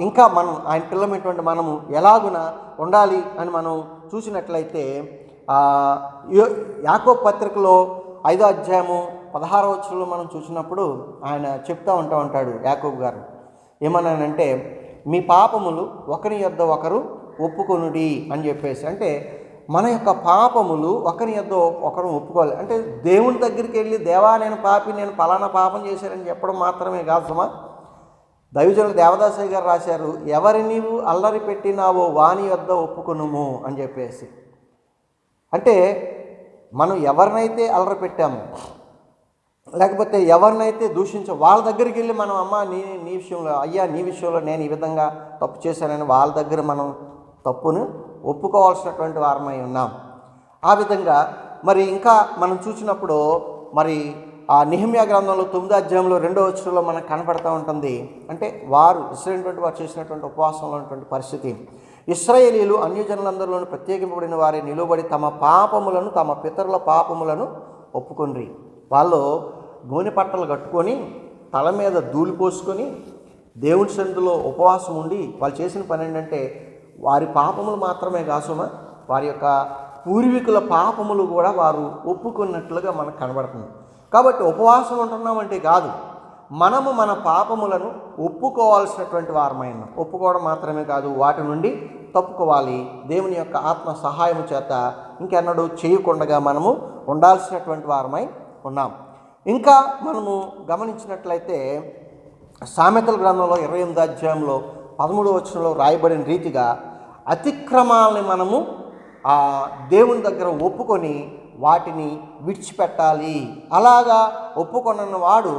ఇంకా మనం ఆయన పిల్లమైనటువంటి మనము ఎలాగున ఉండాలి అని మనం చూసినట్లయితే యాకోబు పత్రికలో 5వ అధ్యాయము 16వ వచనంలో మనం చూసినప్పుడు ఆయన చెప్తూ ఉంటాడు యాకోబు గారు, ఏమన్నానంటే మీ పాపములు ఒకరి యొద్ద ఒకరు ఒప్పుకొనుడి అని చెప్పేసి. అంటే మన యొక్క పాపములు ఒకరి యొద్ద ఒకరు ఒప్పుకోవాలి. అంటే దేవుని దగ్గరికి వెళ్ళి దేవా నేను పాపి, నేను పలానా పాపం చేశానని చెప్పడం మాత్రమే కాదు సుమా, దైవజనులు దేవదాసయ్య గారు రాశారు, ఎవరి నీవు అల్లరి పెట్టినావో వాని వద్ద ఒప్పుకొనుము అని చెప్పేసి. అంటే మనం ఎవరినైతే అల్లరి పెట్టామో, లేకపోతే ఎవరినైతే దూషించో వాళ్ళ దగ్గరికి వెళ్ళి మనం అమ్మ నీ విషయంలో, అయ్యా నీ విషయంలో నేను ఈ విధంగా తప్పు చేశానని వాళ్ళ దగ్గర మనం తప్పును ఒప్పుకోవాల్సినటువంటి వారమై ఉన్నాం. ఆ విధంగా మరి ఇంకా మనం చూసినప్పుడు మరి ఆ నెహెమ్యా గ్రంథంలో 9వ అధ్యాయంలో 2వ వచనంలో మనకు కనపడుతూ ఉంటుంది. అంటే వారు ఇశ్రాయేలు వారు చేసినటువంటి ఉపవాసంలో ఉన్నటువంటి పరిస్థితి. ఇశ్రాయేలీయులు అన్యజనులందరిలోనూ ప్రత్యేకింపబడిన వారే నిలువబడి తమ పాపములను, తమ పితరుల పాపములను ఒప్పుకొనిరి. వాళ్ళు గోనె పట్టలు కట్టుకొని తల మీద ధూళి పోసుకొని దేవుని సన్నిధిలో ఉపవాసం ఉండి వాళ్ళు చేసిన పని ఏంటంటే వారి పాపములు మాత్రమే కాసుమా, వారి యొక్క పూర్వీకుల పాపములు కూడా వారు ఒప్పుకున్నట్లుగా మనకు కనబడుతుంది. కాబట్టి ఉపవాసం ఉంటున్నామంటే కాదు, మనము మన పాపములను ఒప్పుకోవాల్సినటువంటి వారమైన, ఒప్పుకోవడం మాత్రమే కాదు వాటి నుండి తప్పుకోవాలి. దేవుని యొక్క ఆత్మ సహాయము చేత ఇంకెన్నడూ చేయకుండా మనము ఉండాల్సినటువంటి వారమై ఉన్నాం. ఇంకా మనము గమనించినట్లయితే సామెతల గ్రంథంలో 28వ అధ్యాయంలో 13వ వచనంలో రాయబడిన రీతిగా అతిక్రమాలని మనము దేవుని దగ్గర ఒప్పుకొని వాటిని విడిచిపెట్టాలి. అలాగా ఒప్పుకొన్న వాడు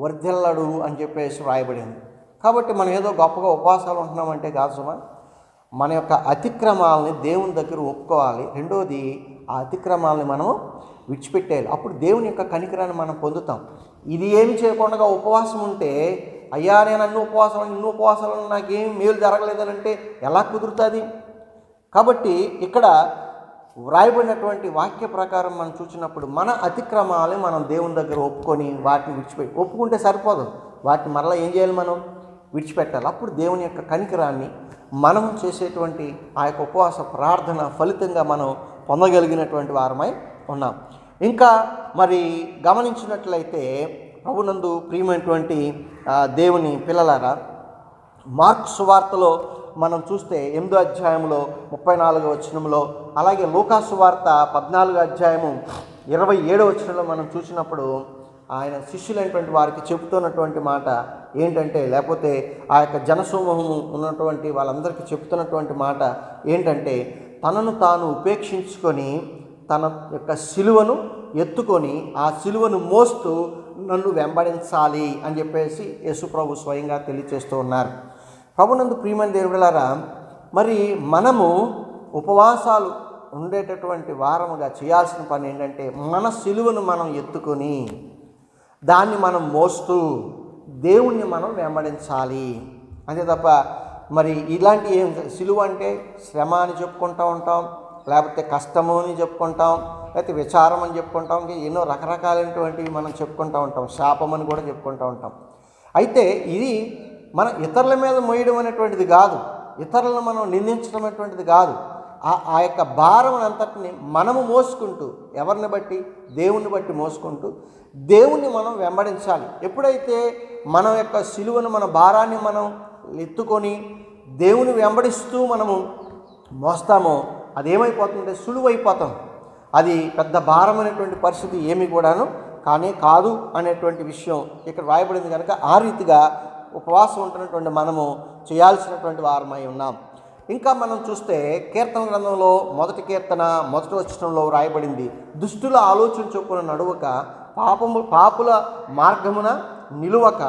వర్ధిల్లడు అని చెప్పేసి రాయబడింది. కాబట్టి మనం ఏదో గొప్పగా ఉపవాసాలు ఉంటున్నామంటే కాదు సుమా, మన యొక్క అతిక్రమాలని దేవుని దగ్గర ఒప్పుకోవాలి. రెండోది ఆ అతిక్రమాలని మనము విడిచిపెట్టేయాలి. అప్పుడు దేవుని యొక్క కనికరాన్ని మనం పొందుతాం. ఇది ఏమి చేయకుండా ఉపవాసం ఉంటే అయ్యా నేను ఇన్ని ఉపవాసాలను నాకేం మేలు జరగలేదనంటే ఎలా కుదురుతుంది? కాబట్టి ఇక్కడ వ్రాయబడినటువంటి వాక్య ప్రకారం మనం చూసినప్పుడు మన అతిక్రమాలని మనం దేవుని దగ్గర ఒప్పుకొని వాటిని విడిచిపెట్టి, ఒప్పుకుంటే సరిపోదు, వాటిని మరలా ఏం చేయాలి? మనం విడిచిపెట్టాలి. అప్పుడు దేవుని యొక్క కనికరాన్ని మనం చేసేటువంటి ఆ యొక్క ఉపవాస ప్రార్థన ఫలితంగా మనం పొందగలిగినటువంటి వారమై ఉన్నాం. ఇంకా మరి గమనించినట్లయితే ప్రభునందు ప్రియమైనటువంటి దేవుని పిల్లలారా, మార్కు సువార్తలో మనం చూస్తే 8వ అధ్యాయంలో 34వ వచనంలో, అలాగే లూకా సువార్త 14వ అధ్యాయము 27వ వచనంలో మనం చూసినప్పుడు ఆయన శిష్యులైనటువంటి వారికి చెబుతున్నటువంటి మాట ఏంటంటే, లేకపోతే ఆ యొక్క జనసమూహము ఉన్నటువంటి వాళ్ళందరికీ చెబుతున్నటువంటి మాట ఏంటంటే, తనను తాను ఉపేక్షించుకొని తన యొక్క సిలువను ఎత్తుకొని ఆ సిలువను మోస్తూ నన్ను వెంబడించాలి అని చెప్పేసి యేసుప్రభు స్వయంగా తెలియచేస్తూ ఉన్నారు. ప్రభునందు ప్రియమైన దేవుడారా, మరి మనము ఉపవాసాలు ఉండేటటువంటి వారముగా చేయాల్సిన పని ఏంటంటే, మన సిలువను మనం ఎత్తుకొని దాన్ని మనం మోస్తూ దేవుణ్ణి మనం వెంబడించాలి. అంతే తప్ప మరి ఇలాంటి ఏం, సిలువ అంటే శ్రమ అని చెప్పుకుంటూ ఉంటాం, లేకపోతే కష్టము అని చెప్పుకుంటాం, లేకపోతే విచారం అని చెప్పుకుంటాం, ఇంకా ఎన్నో రకరకాలైనటువంటివి మనం చెప్పుకుంటూ ఉంటాం, శాపం అని కూడా చెప్పుకుంటూ ఉంటాం. అయితే ఇది మన ఇతరుల మీద మోయడం అనేటువంటిది కాదు, ఇతరులను మనం నిందించడం అనేటువంటిది కాదు. ఆ యొక్క భారం అంతటిని మనము మోసుకుంటూ, ఎవరిని బట్టి? దేవుణ్ణి బట్టి మోసుకుంటూ దేవుణ్ణి మనం వెంబడించాలి. ఎప్పుడైతే మన యొక్క సిలువను, మన భారాన్ని మనం ఎత్తుకొని దేవుని వెంబడిస్తూ మనము మోస్తామో అదేమైపోతుందంటే సులువైపోతాం. అది పెద్ద భారమైనటువంటి పరిస్థితి ఏమి కూడాను కాదు అనేటువంటి విషయం ఇక్కడ రాయబడింది. కనుక ఆ రీతిగా ఉపవాసం ఉంటున్నటువంటి మనము చేయాల్సినటువంటి వారమై ఉన్నాం. ఇంకా మనం చూస్తే కీర్తన గ్రంథంలో 1వ కీర్తన 1వ వచనంలో రాయబడింది, దుష్టుల ఆలోచన చొప్పున నడువక, పాపుల మార్గమున నిలువక,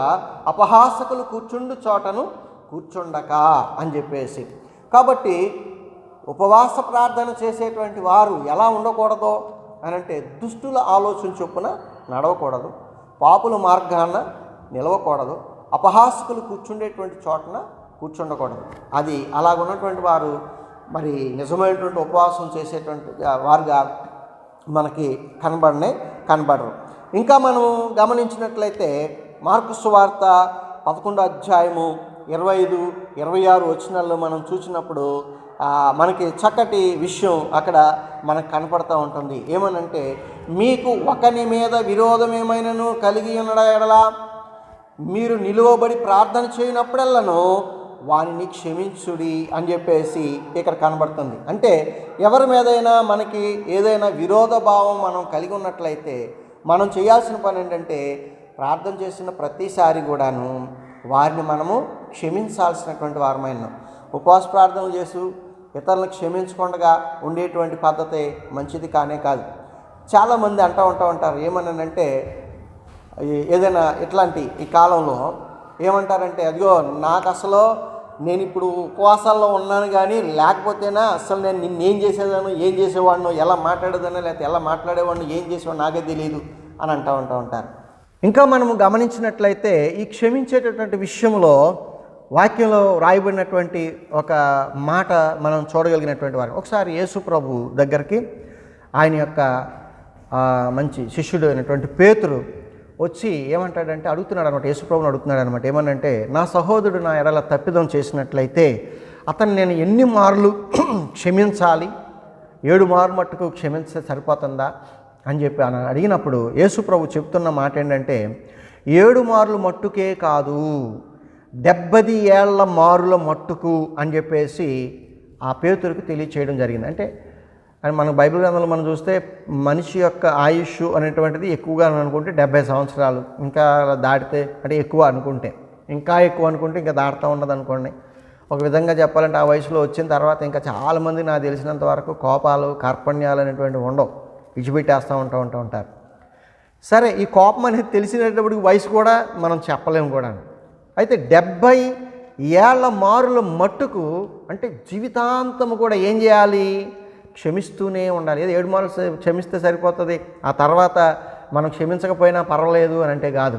అపహాసకులు కూర్చుండు చోటను కూర్చుండక అని చెప్పేసి. కాబట్టి ఉపవాస ప్రార్థన చేసేటువంటి వారు ఎలా ఉండకూడదో అని అంటే, దుష్టుల ఆలోచన చొప్పున నడవకూడదు, పాపుల మార్గాన నిలవకూడదు, అపహాసకులు కూర్చుండేటువంటి చోటన కూర్చుండకూడదు. అది అలాగున్నటువంటి వారు మరి నిజమైనటువంటి ఉపవాసం చేసేటువంటి వారుగా మనకి కనబడరు. ఇంకా మనం గమనించినట్లయితే మార్కు సువార్త 11వ అధ్యాయము 25-26 వచనాల్లో మనం చూసినప్పుడు మనకి చక్కటి విషయం అక్కడ మనకు కనపడుతూ ఉంటుంది. ఏమనంటే, మీకు ఒకని మీద విరోధం ఏమైనాను కలిగి ఉండడలా మీరు నిలువబడి ప్రార్థన చేయనప్పుడల్లను వానిని క్షమించుడి అని చెప్పేసి ఇక్కడ కనబడుతుంది. అంటే ఎవరి మీదైనా మనకి ఏదైనా విరోధ భావం మనం కలిగి ఉన్నట్లయితే మనం చేయాల్సిన పని ఏంటంటే, ప్రార్థన చేసిన ప్రతిసారి కూడాను వారిని మనము క్షమించాల్సినటువంటి వారమై ఉన్నాం. ఉపవాస ప్రార్థనలు చేస్తూ ఇతరులను క్షమించకుండా ఉండేటువంటి పద్ధతి మంచిది కానే కాదు. చాలామంది అంటూ ఉంటారు, ఏమన్నానంటే ఏదైనా ఇట్లాంటి ఈ కాలంలో ఏమంటారంటే, అదిగో నాకు అసలు నేను ఇప్పుడు ఉపవాసాల్లో ఉన్నాను కానీ లేకపోతేనా అసలు నేను నిన్నేం చేసేదాను, ఏం చేసేవాడినో, ఎలా మాట్లాడేదానో, లేకపోతే ఎలా మాట్లాడేవాడినో, ఏం చేసేవాడినో నాకే తెలియదు అని అంటూ ఉంటారు. ఇంకా మనము గమనించినట్లయితే ఈ క్షమించేటటువంటి విషయంలో వాక్యంలో రాయబడినటువంటి ఒక మాట మనం చూడగలిగినటువంటి వారు. ఒకసారి యేసు ప్రభు దగ్గరికి ఆయన యొక్క మంచి శిష్యుడు అయినటువంటి పేతురు వచ్చి ఏమంటాడంటే అడుగుతున్నాడు అనమాట, యేసు ప్రభుని అడుగుతున్నాడు అనమాట. ఏమనంటే, నా సహోదరుడు నా ఎడల తప్పిదం చేసినట్లయితే అతను నేను ఎన్ని మార్లు క్షమించాలి? 7 మార్లు మట్టుకు క్షమించే సరిపోతుందా అని చెప్పి అని అడిగినప్పుడు యేసు ప్రభు చెప్తున్న మాట ఏంటంటే, 7 మార్లు మట్టుకే కాదు 70 ఏళ్ల మారుల మట్టుకు అని చెప్పేసి ఆ పేతురుకు తెలియచేయడం జరిగింది. అంటే అని మన బైబిల్ గ్రంథంలో మనం చూస్తే మనిషి యొక్క ఆయుష్ అనేటువంటిది ఎక్కువగా అనుకుంటే 70 సంవత్సరాలు, ఇంకా దాటితే అంటే ఎక్కువ అనుకుంటే, ఇంకా ఎక్కువ అనుకుంటే ఇంకా దాటుతూ ఉండదు అనుకోండి. ఒక విధంగా చెప్పాలంటే ఆ వయసులో వచ్చిన తర్వాత ఇంకా చాలామంది నాకు తెలిసినంత వరకు కోపాలు కార్పణ్యాలు అనేటువంటివి ఉండవు, విడిచిపెట్టేస్తూ ఉంటారు. సరే, ఈ కోపం అనేది తెలిసినప్పటికి వయసు కూడా మనం చెప్పలేము కూడా. అయితే 70 ఏళ్ల మారుల మట్టుకు అంటే జీవితాంతము కూడా ఏం చేయాలి? క్షమిస్తూనే ఉండాలి. ఏదో 7 మార్లు క్షమిస్తే సరిపోతుంది, ఆ తర్వాత మనం క్షమించకపోయినా పర్వాలేదు అని అంటే కాదు.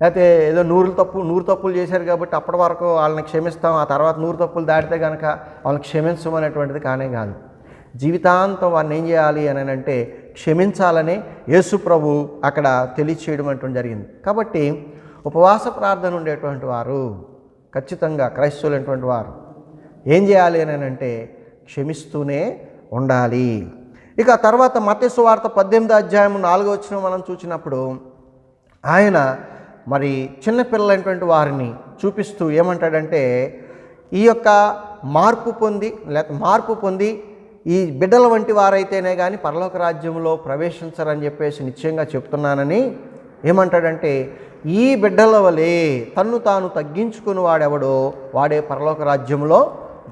లేకపోతే ఏదో 100 తప్పులు చేశారు కాబట్టి అప్పటి వరకు వాళ్ళని క్షమిస్తాం, ఆ తర్వాత 100 తప్పులు దాటితే కనుక వాళ్ళని క్షమించమనేటువంటిది కానే కాదు. జీవితాంతం వారిని ఏం చేయాలి అని అంటే క్షమించాలని యేసు ప్రభు అక్కడ తెలియచేయడం అంటూ జరిగింది. కాబట్టి ఉపవాస ప్రార్థన ఉండేటువంటి వారు ఖచ్చితంగా క్రైస్తవులైనటువంటి వారు ఏం చేయాలి అని అంటే క్షమిస్తూనే ఉండాలి. ఇక తర్వాత మత్తయి సువార్త 18వ అధ్యాయం 4వ వచనం మనం చూసినప్పుడు ఆయన మరి చిన్నపిల్లలైనటువంటి వారిని చూపిస్తూ ఏమంటాడంటే, ఈ యొక్క మార్పు పొంది ఈ బిడ్డల వంటి వారైతేనే కానీ పరలోక రాజ్యంలో ప్రవేశించరని చెప్పేసి నిశ్చయంగా చెప్తున్నానని ఏమంటాడంటే, ఈ బిడ్డల వలె తన్ను తాను తగ్గించుకుని వాడెవడో వాడే పరలోక రాజ్యంలో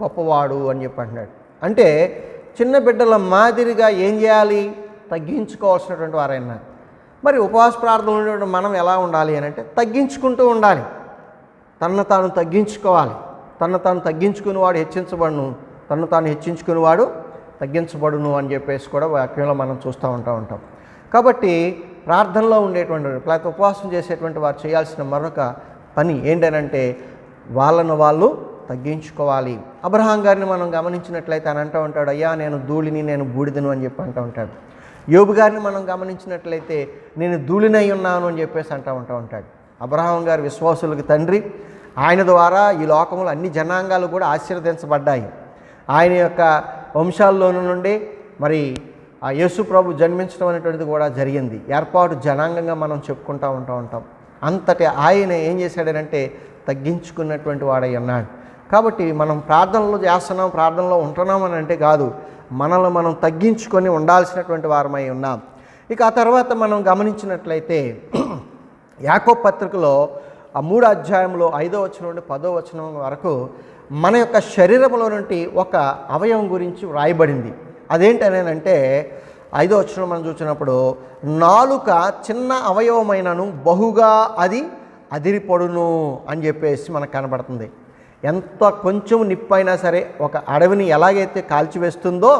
గొప్పవాడు అని చెప్పి అంటున్నాడు. అంటే చిన్న బిడ్డల మాదిరిగా ఏం చేయాలి? తగ్గించుకోవాల్సినటువంటి వారైనా. మరి ఉపవాస ప్రార్థనలు మనం ఎలా ఉండాలి అని అంటే తగ్గించుకుంటూ ఉండాలి. తన్ను తాను తగ్గించుకోవాలి. తన్ను తాను తగ్గించుకుని వాడు హెచ్చించబడును, తన్ను తాను హెచ్చించుకుని వాడు తగ్గించబడును అని చెప్పేసి కూడా వాక్యంలో మనం చూస్తూ ఉంటాం. కాబట్టి ప్రార్థనలో ఉండేటువంటి లేకపోతే ఉపవాసం చేసేటువంటి వారు చేయాల్సిన మరొక పని ఏంటనంటే వాళ్ళను వాళ్ళు తగ్గించుకోవాలి. అబ్రహాం గారిని మనం గమనించినట్లయితే ఆయన అంటూ ఉంటాడు, అయ్యా నేను ధూళిని, నేను బూడిదను అని చెప్పి అంటూ ఉంటాడు. యోబు గారిని మనం గమనించినట్లయితే నేను ధూళినై ఉన్నాను అని చెప్పేసి అంటూ ఉంటాడు. అబ్రహాం గారు విశ్వాసులకు తండ్రి. ఆయన ద్వారా ఈ లోకంలో అన్ని జనాంగాలు కూడా ఆశీర్వదించబడ్డాయి. ఆయన యొక్క వంశాల్లో నుండి మరి ఆ యేసు ప్రభు జన్మించడం అనేటువంటిది కూడా జరిగింది. ఏర్పాటు జనాంగంగా మనం చెప్పుకుంటూ ఉంటాం. అంతటి ఆయన ఏం చేశాడనంటే తగ్గించుకున్నటువంటి వాడై ఉన్నాడు. కాబట్టి మనం ప్రార్థనలు చేస్తున్నాం, ప్రార్థనలో ఉంటున్నాం అని అంటే కాదు, మనల్ని మనం తగ్గించుకొని ఉండాల్సినటువంటి వారమై ఉన్నాం. ఇక ఆ తర్వాత మనం గమనించినట్లయితే యాకోబు పత్రికలో ఆ 3వ అధ్యాయంలో 5వ వచనం నుండి 10వ వచనం వరకు మన యొక్క శరీరంలో నుండి ఒక అవయవం గురించి వ్రాయబడింది. అదేంటనేనంటే 5వ వచనం మనం చూసినప్పుడు, నాలుక చిన్న అవయవమైనను బహుగా అది అదిరిపడును అని చెప్పేసి మనకు కనబడుతుంది. ఎంత కొంచెం నిప్పు అయినా సరే ఒక అడవిని ఎలాగైతే కాల్చివేస్తుందో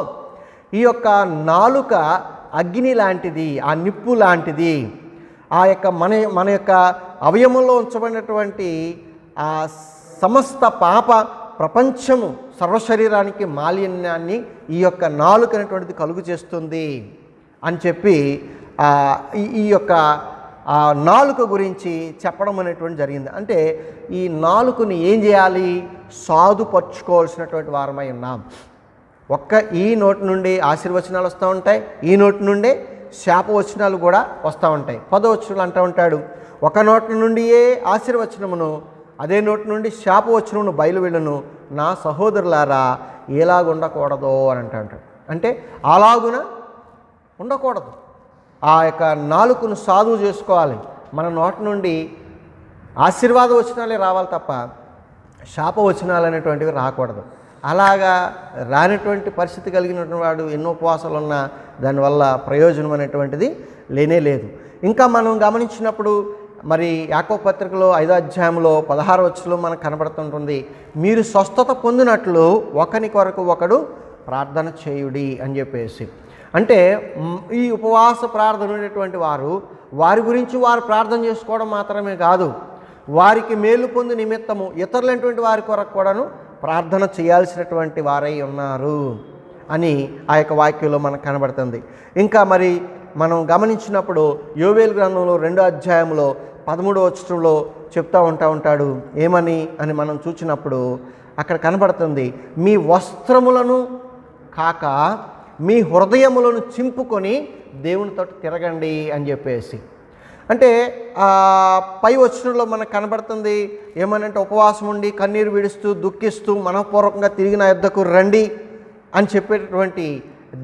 ఈ యొక్క నాలుక అగ్ని లాంటిది, ఆ నిప్పు లాంటిది. ఆ యొక్క మన యొక్క అవయవంలో ఉంచబడినటువంటి ఆ సమస్త పాప ప్రపంచము సర్వశరీరానికి మాలిన్యాన్ని ఈ యొక్క నాలుక అనేటువంటిది కలుగు చేస్తుంది అని చెప్పి ఈ యొక్క ఆ నాలుక గురించి చెప్పడం అనేటువంటి జరిగింది. అంటే ఈ నాలుకని ఏం చేయాలి? సాధుపరుచుకోవాల్సినటువంటి వారమై ఉన్నాం. ఈ నోటి నుండి ఆశీర్వచనాలు వస్తూ ఉంటాయి, ఈ నోటి నుండే శాపవచనాలు కూడా వస్తూ ఉంటాయి. 10వ వచనంలో అంటూ ఉంటాడు, ఒక నోటి నుండియే ఆశీర్వచనమును అదే నోటి నుండి శాపవచనమును బయలువెళ్ళును, నా సహోదరులారా ఎలాగ ఉండకూడదు అని అంటాడు. అంటే అలాగున ఉండకూడదు. ఆ యొక్క నాలుకను సాధువు చేసుకోవాలి. మన నోటి నుండి ఆశీర్వాద వచనాలే రావాలి తప్ప శాప వచనాలు అనేటువంటివి రాకూడదు. అలాగా రానటువంటి పరిస్థితి కలిగినటువంటి వాడు ఎన్నో ఉపవాసాలు ఉన్నా దానివల్ల ప్రయోజనం అనేటువంటిది లేనే లేదు. ఇంకా మనం గమనించినప్పుడు మరి యాకోబు పత్రికలో 5వ అధ్యాయంలో 16వ వచనంలో మనకు కనబడుతుంటుంది, మీరు స్వస్థత పొందినట్లు ఒకని కొరకు ఒకడు ప్రార్థన చేయుడి అని చెప్పేసి. అంటే ఈ ఉపవాస ప్రార్థన ఉండేటువంటి వారి గురించి వారు ప్రార్థన చేసుకోవడం మాత్రమే కాదు, వారికి మేలు పొంది నిమిత్తము ఇతరులైనటువంటి వారి కొరకు కూడాను ప్రార్థన చేయాల్సినటువంటి వారై ఉన్నారు అని ఆ యొక్క వాక్యంలో మనకు కనబడుతుంది. ఇంకా మరి మనం గమనించినప్పుడు యోవేలు గ్రంథంలో 2వ అధ్యాయంలో 13వ వచనంలో చెప్తూ ఉంటాడు ఏమని అని మనం చూసినప్పుడు అక్కడ కనబడుతుంది, మీ వస్త్రములను కాక మీ హృదయములను చింపుకొని దేవునితో తిరగండి అని చెప్పేసి. అంటే పై వచనంలో మనకు కనబడుతుంది ఏమనంటే, ఉపవాసం ఉండి కన్నీరు విడుస్తూ దుఃఖిస్తూ మనఃపూర్వకంగా తిరిగి నా యొద్దకు రండి అని చెప్పేటటువంటి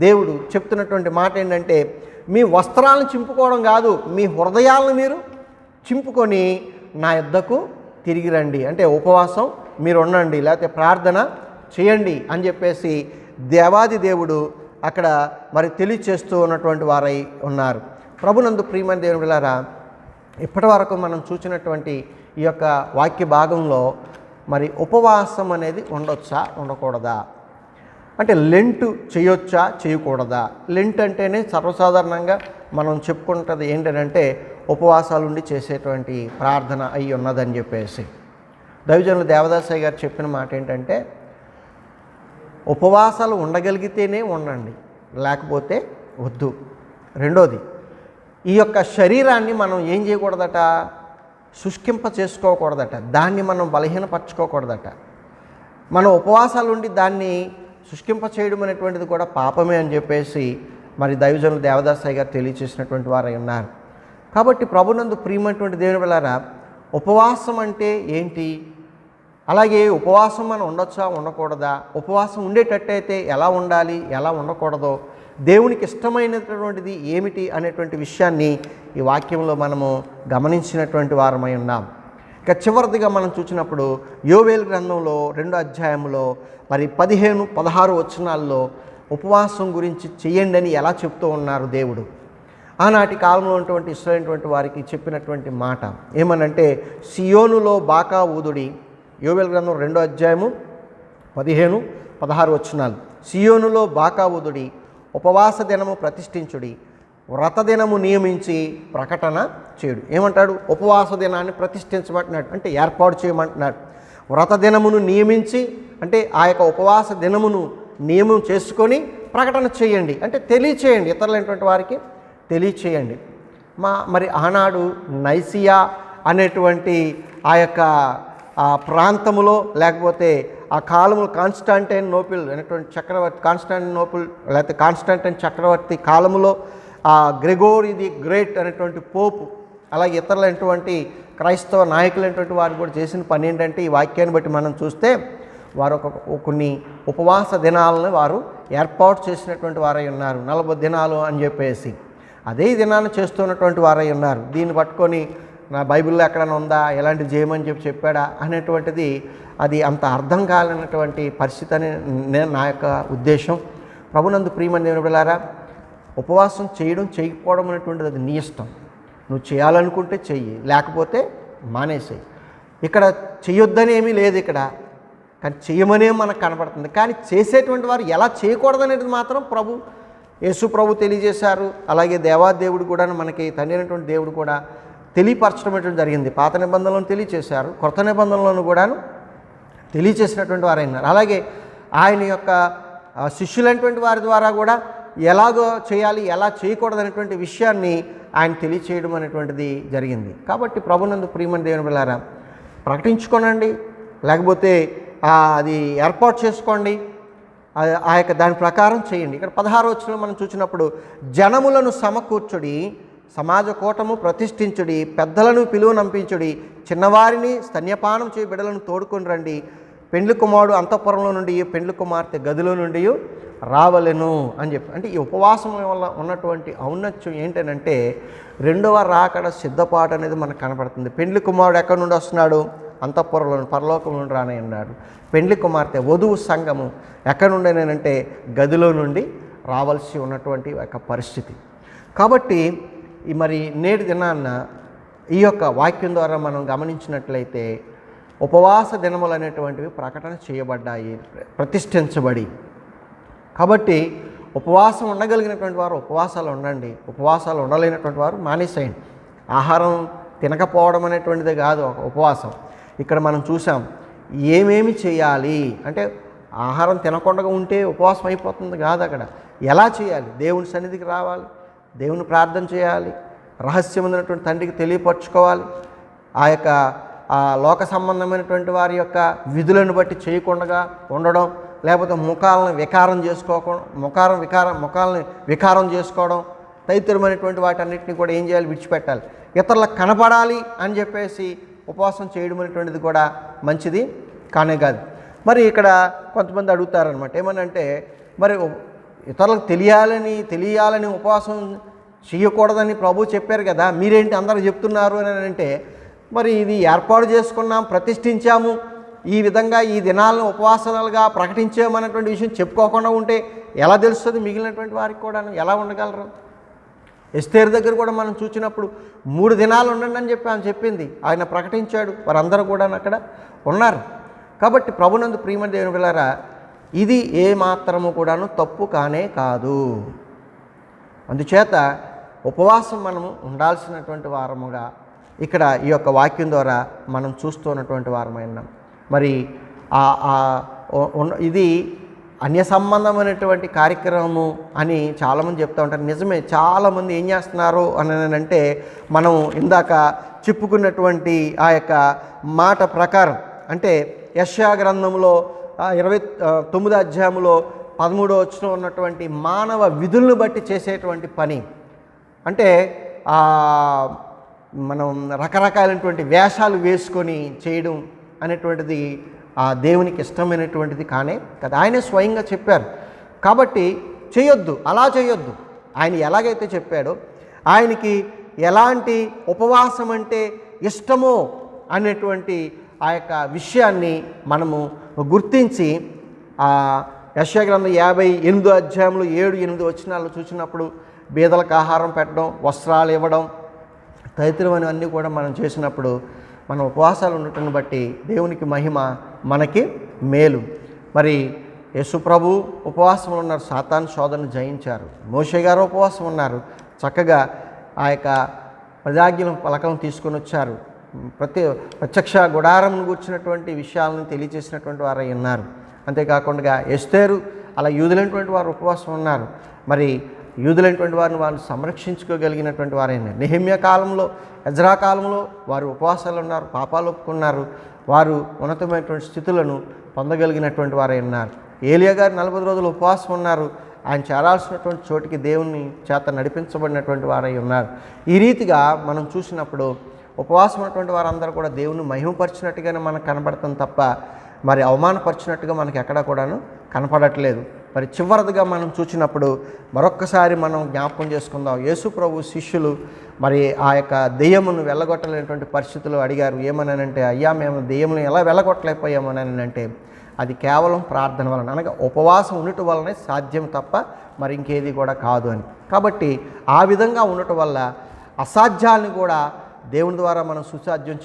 దేవుడు చెప్తున్నటువంటి మాట ఏంటంటే, మీ వస్త్రాలను చింపుకోవడం కాదు, మీ హృదయాలను మీరు చింపుకొని నా యొద్దకు తిరిగి రండి. అంటే ఉపవాసం మీరు ఉండండి, లేకపోతే ప్రార్థన చేయండి అని చెప్పేసి దేవాది దేవుడు అక్కడ మరి తెలియచేస్తూ ఉన్నటువంటి వారై ఉన్నారు. ప్రభునందు ప్రియమైన దేవుని బిడ్డలారా, ఇప్పటి వరకు మనం చూసినటువంటి ఈ యొక్క వాక్య భాగంలో మరి ఉపవాసం అనేది ఉండొచ్చా ఉండకూడదా, అంటే లెంటు చేయొచ్చా చేయకూడదా. లెంట్ అంటేనే సర్వసాధారణంగా మనం చెప్పుకుంటుంది ఏంటంటే ఉపవాసాలు ఉండి చేసేటువంటి ప్రార్థన అయి ఉన్నదని చెప్పేసి. దైవజనులు దేవదాసయ్య గారు చెప్పిన మాట ఏంటంటే, ఉపవాసాలు ఉండగలిగితేనే ఉండండి, లేకపోతే వద్దు. రెండోది, ఈ యొక్క శరీరాన్ని మనం ఏం చేయకూడదట, శుష్కింప చేసుకోకూడదట, దాన్ని మనం బలహీనపరచుకోకూడదట. మనం ఉపవాసాలు ఉండి దాన్ని శుష్కింప చేయడం అనేటువంటిది కూడా పాపమే అని చెప్పేసి మరి దైవజనులు దేవదాసయ్య గారు తెలియచేసినటువంటి వారై ఉన్నారు. కాబట్టి ప్రభునందు ప్రియమైనటువంటి దేవుని బిడ్డలారా, ఉపవాసం అంటే ఏంటి, అలాగే ఉపవాసం మనం ఉండొచ్చా ఉండకూడదా, ఉపవాసం ఉండేటట్టయితే ఎలా ఉండాలి ఎలా ఉండకూడదో, దేవునికి ఇష్టమైనటువంటిది ఏమిటి అనేటువంటి విషయాన్ని ఈ వాక్యంలో మనము గమనించినటువంటి వారమై ఉన్నాం. ఇక చివరిదిగా మనం చూసినప్పుడు యోవేలు గ్రంథంలో 2వ అధ్యాయంలో మరి 15-16 వచనాల్లో ఉపవాసం గురించి చెయ్యండి అని ఎలా చెప్తూ ఉన్నారు దేవుడు. ఆనాటి కాలంలో ఉన్నటువంటి ఇశ్రాయేలు వారికి చెప్పినటువంటి మాట ఏమనంటే, సియోనులో బాకా ఊదుడి. యోవేలు గ్రంథం 2వ అధ్యాయము 15-16 వచనాలు. సియోనులో బాకా ఊదుడి, ఉపవాస దినము ప్రతిష్ఠించుడి, వ్రత దినము నియమించి ప్రకటన చేయుడు. ఏమంటాడు, ఉపవాస దినాన్ని ప్రతిష్ఠించమంటున్నాడు, అంటే ఏర్పాటు చేయమంటున్నాడు. వ్రత దినమును నియమించి అంటే ఆ యొక్క ఉపవాస దినమును నియమం చేసుకొని ప్రకటన చేయండి, అంటే తెలియచేయండి, ఇతరులైనటువంటి వారికి తెలియచేయండి. మరి ఆనాడు నైసియా అనేటువంటి ఆ యొక్క ప్రాంతములో లేకపోతే ఆ కాలములు కాన్స్టాంటినోపుల్ అనేటువంటి చక్రవర్తి, కాన్స్టాంటినోపుల్ లేకపోతే కాన్స్టాంటిన్ చక్రవర్తి కాలములో గ్రెగోరీ ది గ్రేట్ అనేటువంటి పోపు, అలాగే ఇతరులైనటువంటి క్రైస్తవ నాయకులైనటువంటి వారు కూడా చేసిన పని ఏంటంటే, ఈ వాక్యాన్ని బట్టి మనం చూస్తే వారు కొన్ని ఉపవాస దినాలను వారు ఏర్పాటు చేసినటువంటి వారై ఉన్నారు. 40 దినాలు అని చెప్పేసి అదే దినాన్ని చేస్తున్నటువంటి వారై ఉన్నారు. దీన్ని పట్టుకొని నా బైబిల్లో ఎక్కడైనా ఉందా, ఎలాంటివి చేయమని చెప్పాడా అనేటువంటిది అది అంత అర్థం కాలేనటువంటి పరిస్థితి అని నా యొక్క ఉద్దేశం. ప్రభునందు ప్రియమైన దేవుని బిడ్డలారా, ఉపవాసం చేయడం చేయకపోవడం అనేటువంటిది అది నీ ఇష్టం. నువ్వు చేయాలనుకుంటే చెయ్యి, లేకపోతే మానేసేయి. ఇక్కడ చెయ్యొద్దని ఏమీ లేదు ఇక్కడ, కానీ చెయ్యమనే మనకు కనపడుతుంది. కానీ చేసేటువంటి వారు ఎలా చేయకూడదనేది మాత్రం యేసు ప్రభు తెలియజేశారు. అలాగే దేవాదేవుడు కూడా మనకి తండ్రి అయినటువంటి దేవుడు కూడా తెలియపరచడం జరిగింది. పాత నిబంధనలను తెలియచేశారు, కొత్త నిబంధనలను కూడాను తెలియచేసినటువంటి వారైనారు. అలాగే ఆయన యొక్క శిష్యులైనటువంటి వారి ద్వారా కూడా ఎలాగో చేయాలి ఎలా చేయకూడదు అనేటువంటి విషయాన్ని ఆయన తెలియచేయడం అనేటువంటిది జరిగింది. కాబట్టి ప్రభునందు ప్రియమైన దేవుని బిడ్డలారా, ప్రకటించుకోనండి, లేకపోతే అది ఏర్పాటు చేసుకోండి, ఆ యొక్క దాని ప్రకారం చేయండి. ఇక్కడ 16వ వచనంలో మనం చూసినప్పుడు, జనములను సమకూర్చుడి, సమాజ కూటము ప్రతిష్ఠించుడి, పెద్దలను పిలువనంపించుడి, చిన్నవారిని స్తన్యపానం చేయ బిడ్డలను తోడుకొని రండి, పెండ్లి కుమారుడు అంతఃపురంలో నుండి పెండ్లి కుమార్తె గదిలో నుండి రావలెను అని చెప్పి. అంటే ఈ ఉపవాసం వల్ల ఉన్నటువంటి ఔన్నత్యం ఏంటనంటే రెండవ రాకడ సిద్ధపాటు అనేది మనకు కనపడుతుంది. పెండ్లి కుమారుడు ఎక్కడి నుండి వస్తున్నాడు? అంతఃపురంలో పరలోకం నుండి రానే ఉన్నాడు. పెండ్లి కుమార్తె వధువు సంఘము ఎక్కడి నుండేనంటే గదిలో నుండి రావాల్సి ఉన్నటువంటి ఒక పరిస్థితి. కాబట్టి మరి నేటి దినాన్న ఈ యొక్క వాక్యం ద్వారా మనం గమనించినట్లయితే ఉపవాస దినములు అనేటువంటివి ప్రకటన చేయబడ్డాయి, ప్రతిష్ఠించబడి. కాబట్టి ఉపవాసం ఉండగలిగినటువంటి వారు ఉపవాసాలు ఉండండి, ఉపవాసాలు ఉండలేనటువంటి వారు మానేసేయండి. ఆహారం తినకపోవడం అనేటువంటిదే కాదు ఒక ఉపవాసం. ఇక్కడ మనం చూసాం ఏమేమి చేయాలి అంటే ఆహారం తినకుండా ఉంటే ఉపవాసం అయిపోతుంది కాదు. అక్కడ ఎలా చేయాలి? దేవుని సన్నిధికి రావాలి, దేవుని ప్రార్థన చేయాలి, రహస్యమైనటువంటి తండ్రికి తెలియపరచుకోవాలి, ఆ యొక్క లోక సంబంధమైనటువంటి వారి యొక్క విధులను బట్టి చేయకుండా ఉండడం, లేకపోతే ముఖాలను వికారం చేసుకోవడం, తదితరమైనటువంటి వాటన్నిటిని కూడా ఏం చేయాలి? విడిచిపెట్టాలి. ఇతరులకు కనపడాలి అని చెప్పేసి ఉపవాసం చేయడం అనేటువంటిది కూడా మంచిది కానే కాదు. మరి ఇక్కడ కొంతమంది అడుగుతారనమాట, ఏమనంటే మరి ఇతరులకు తెలియాలని ఉపవాసం చేయకూడదని ప్రభు చెప్పారు కదా, మీరేంటి అందరూ చెప్తున్నారు అని అంటే, మరి ఇది ఏర్పాటు చేసుకున్నాం, ప్రతిష్ఠించాము, ఈ విధంగా ఈ దినాలను ఉపవాసాలుగా ప్రకటించామన్నటువంటి విషయం చెప్పుకోకుండా ఉంటే ఎలా తెలుస్తుంది మిగిలినటువంటి వారికి కూడా? ఎలా ఉండగలరు? ఎస్తేరు దగ్గర కూడా మనం చూసినప్పుడు 3 దినాలు ఉండండి అని చెప్పి ఆయన చెప్పింది, ఆయన ప్రకటించాడు, వారందరూ కూడా అక్కడ ఉన్నారు. కాబట్టి ప్రభునందు ప్రియమైన దేవుని బిడ్డలారా, ఇది ఏ మాత్రము కూడాను తప్పు కానే కాదు. అందుచేత ఉపవాసం మనము ఉండాల్సినటువంటి వారముగా ఇక్కడ ఈ యొక్క వాక్యం ద్వారా మనం చూస్తున్నటువంటి వారమైనాం. మరి ఇది అన్య సంబంధమైనటువంటి కార్యక్రమము అని చాలామంది చెప్తూ ఉంటారు. నిజమే, చాలామంది ఏం చేస్తున్నారు అని అంటే, మనం ఇందాక చెప్పుకున్నటువంటి ఆ యొక్క మాట ప్రకారం అంటే యెషయా గ్రంథంలో 29వ అధ్యాయంలో 13వ వచనం ఉన్నటువంటి మానవ విధులను బట్టి చేసేటువంటి పని అంటే మనం రకరకాలైనటువంటి వేషాలు వేసుకొని చేయడం అనేటువంటిది దేవునికి ఇష్టమైనటువంటిది కానే కదా. ఆయనే స్వయంగా చెప్పారు. కాబట్టి చేయొద్దు, అలా చేయొద్దు. ఆయన ఎలాగైతే చెప్పాడో, ఆయనకి ఎలాంటి ఉపవాసం అంటే ఇష్టమో అనేటువంటి ఆ యొక్క విషయాన్ని మనము గుర్తించి యెషయా గ్రంథం 58వ అధ్యాయంలో 7-8 వచనాలు చూసినప్పుడు బీదలకు ఆహారం పెట్టడం, వస్త్రాలు ఇవ్వడం తదితరమైనవన్నీ కూడా మనం చేసినప్పుడు మన ఉపవాసాలు ఉండటం బట్టి దేవునికి మహిమ, మనకి మేలు. మరి యేసు ప్రభు ఉపవాసంలో ఉన్నారు, సాతాను శోధనను జయించారు. మోషే గారు ఉపవాసం ఉన్నారు, చక్కగా ఆ యొక్క ప్రజాజ్ఞల పలకలను తీసుకొని వచ్చారు, ప్రత్యక్ష గుడారంను కూర్చున్నటువంటి విషయాలను తెలియజేసినటువంటి వారై ఉన్నారు. అంతేకాకుండా ఎస్తేరు అలా యూదులైనటువంటి వారు ఉపవాసం ఉన్నారు. మరి యూదులైనటువంటి వారిని వారు సంరక్షించుకోగలిగినటువంటి వారైనా. నెహెమ్యా కాలంలో, ఎజ్రా కాలంలో వారు ఉపవాసాలు ఉన్నారు, పాపాలు ఒప్పుకున్నారు, వారు ఉన్నతమైనటువంటి స్థితులను పొందగలిగినటువంటి వారై ఉన్నారు. ఏలియా గారు 40 రోజులు ఉపవాసం ఉన్నారు, ఆయన చేరాల్సినటువంటి చోటికి దేవుని చేత నడిపించబడినటువంటి వారై ఉన్నారు. ఈ రీతిగా మనం చూసినప్పుడు ఉపవాసం ఉన్నటువంటి వారందరూ కూడా దేవుని మహిమపరిచినట్టుగానే మనకు కనబడుతుంది తప్ప మరి అవమానపరిచినట్టుగా మనకి ఎక్కడా కూడాను కనపడట్లేదు. మరి చివరిదిగా మనం చూసినప్పుడు మరొక్కసారి మనం జ్ఞాపకం చేసుకుందాం. యేసు ప్రభు శిష్యులు మరి ఆ యొక్క దెయ్యమును వెళ్ళగొట్టలేనటువంటి పరిస్థితులు అడిగారు. ఏమనంటే, అయ్యా మేము దెయ్యమును ఎలా వెళ్ళగొట్టలేకపోయామని అంటే, అది కేవలం ప్రార్థన వలన, అనగా ఉపవాసం ఉండటం వల్లనే సాధ్యం తప్ప మరి ఇంకేది కూడా కాదు అని. కాబట్టి ఆ విధంగా ఉండటం వల్ల అసాధ్యాన్ని కూడా దేవుని ద్వారా మనం సుసాధ్యం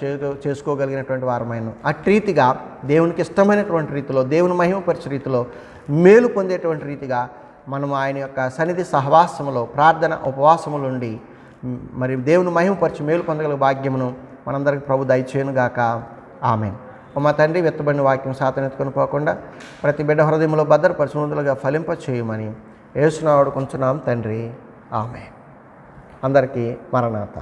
చేసుకోగలిగినటువంటి వారమైన అట్టి రీతిగా దేవునికి ఇష్టమైనటువంటి రీతిలో, దేవుని మహిమపరిచే రీతిలో, మేలు పొందేటువంటి రీతిగా మనం ఆయన యొక్క సన్నిధి సహవాసములో, ప్రార్థన ఉపవాసములు ఉండి మరి దేవుని మహిమపరిచి మేలు పొందగల భాగ్యమును మనందరికీ ప్రభు దయచేయునుగాక. ఆమేన్. మా తండ్రి, వెత్తబడిన వాక్యం సాతనెత్తుకొని పోకుండా ప్రతి బిడ్డ హృదయంలో భద్రపరిచినందులుగా ఫలింప చేయమని యేసు నామమున కొంచున్నాం తండ్రి. ఆమేన్. అందరికీ మరణాత.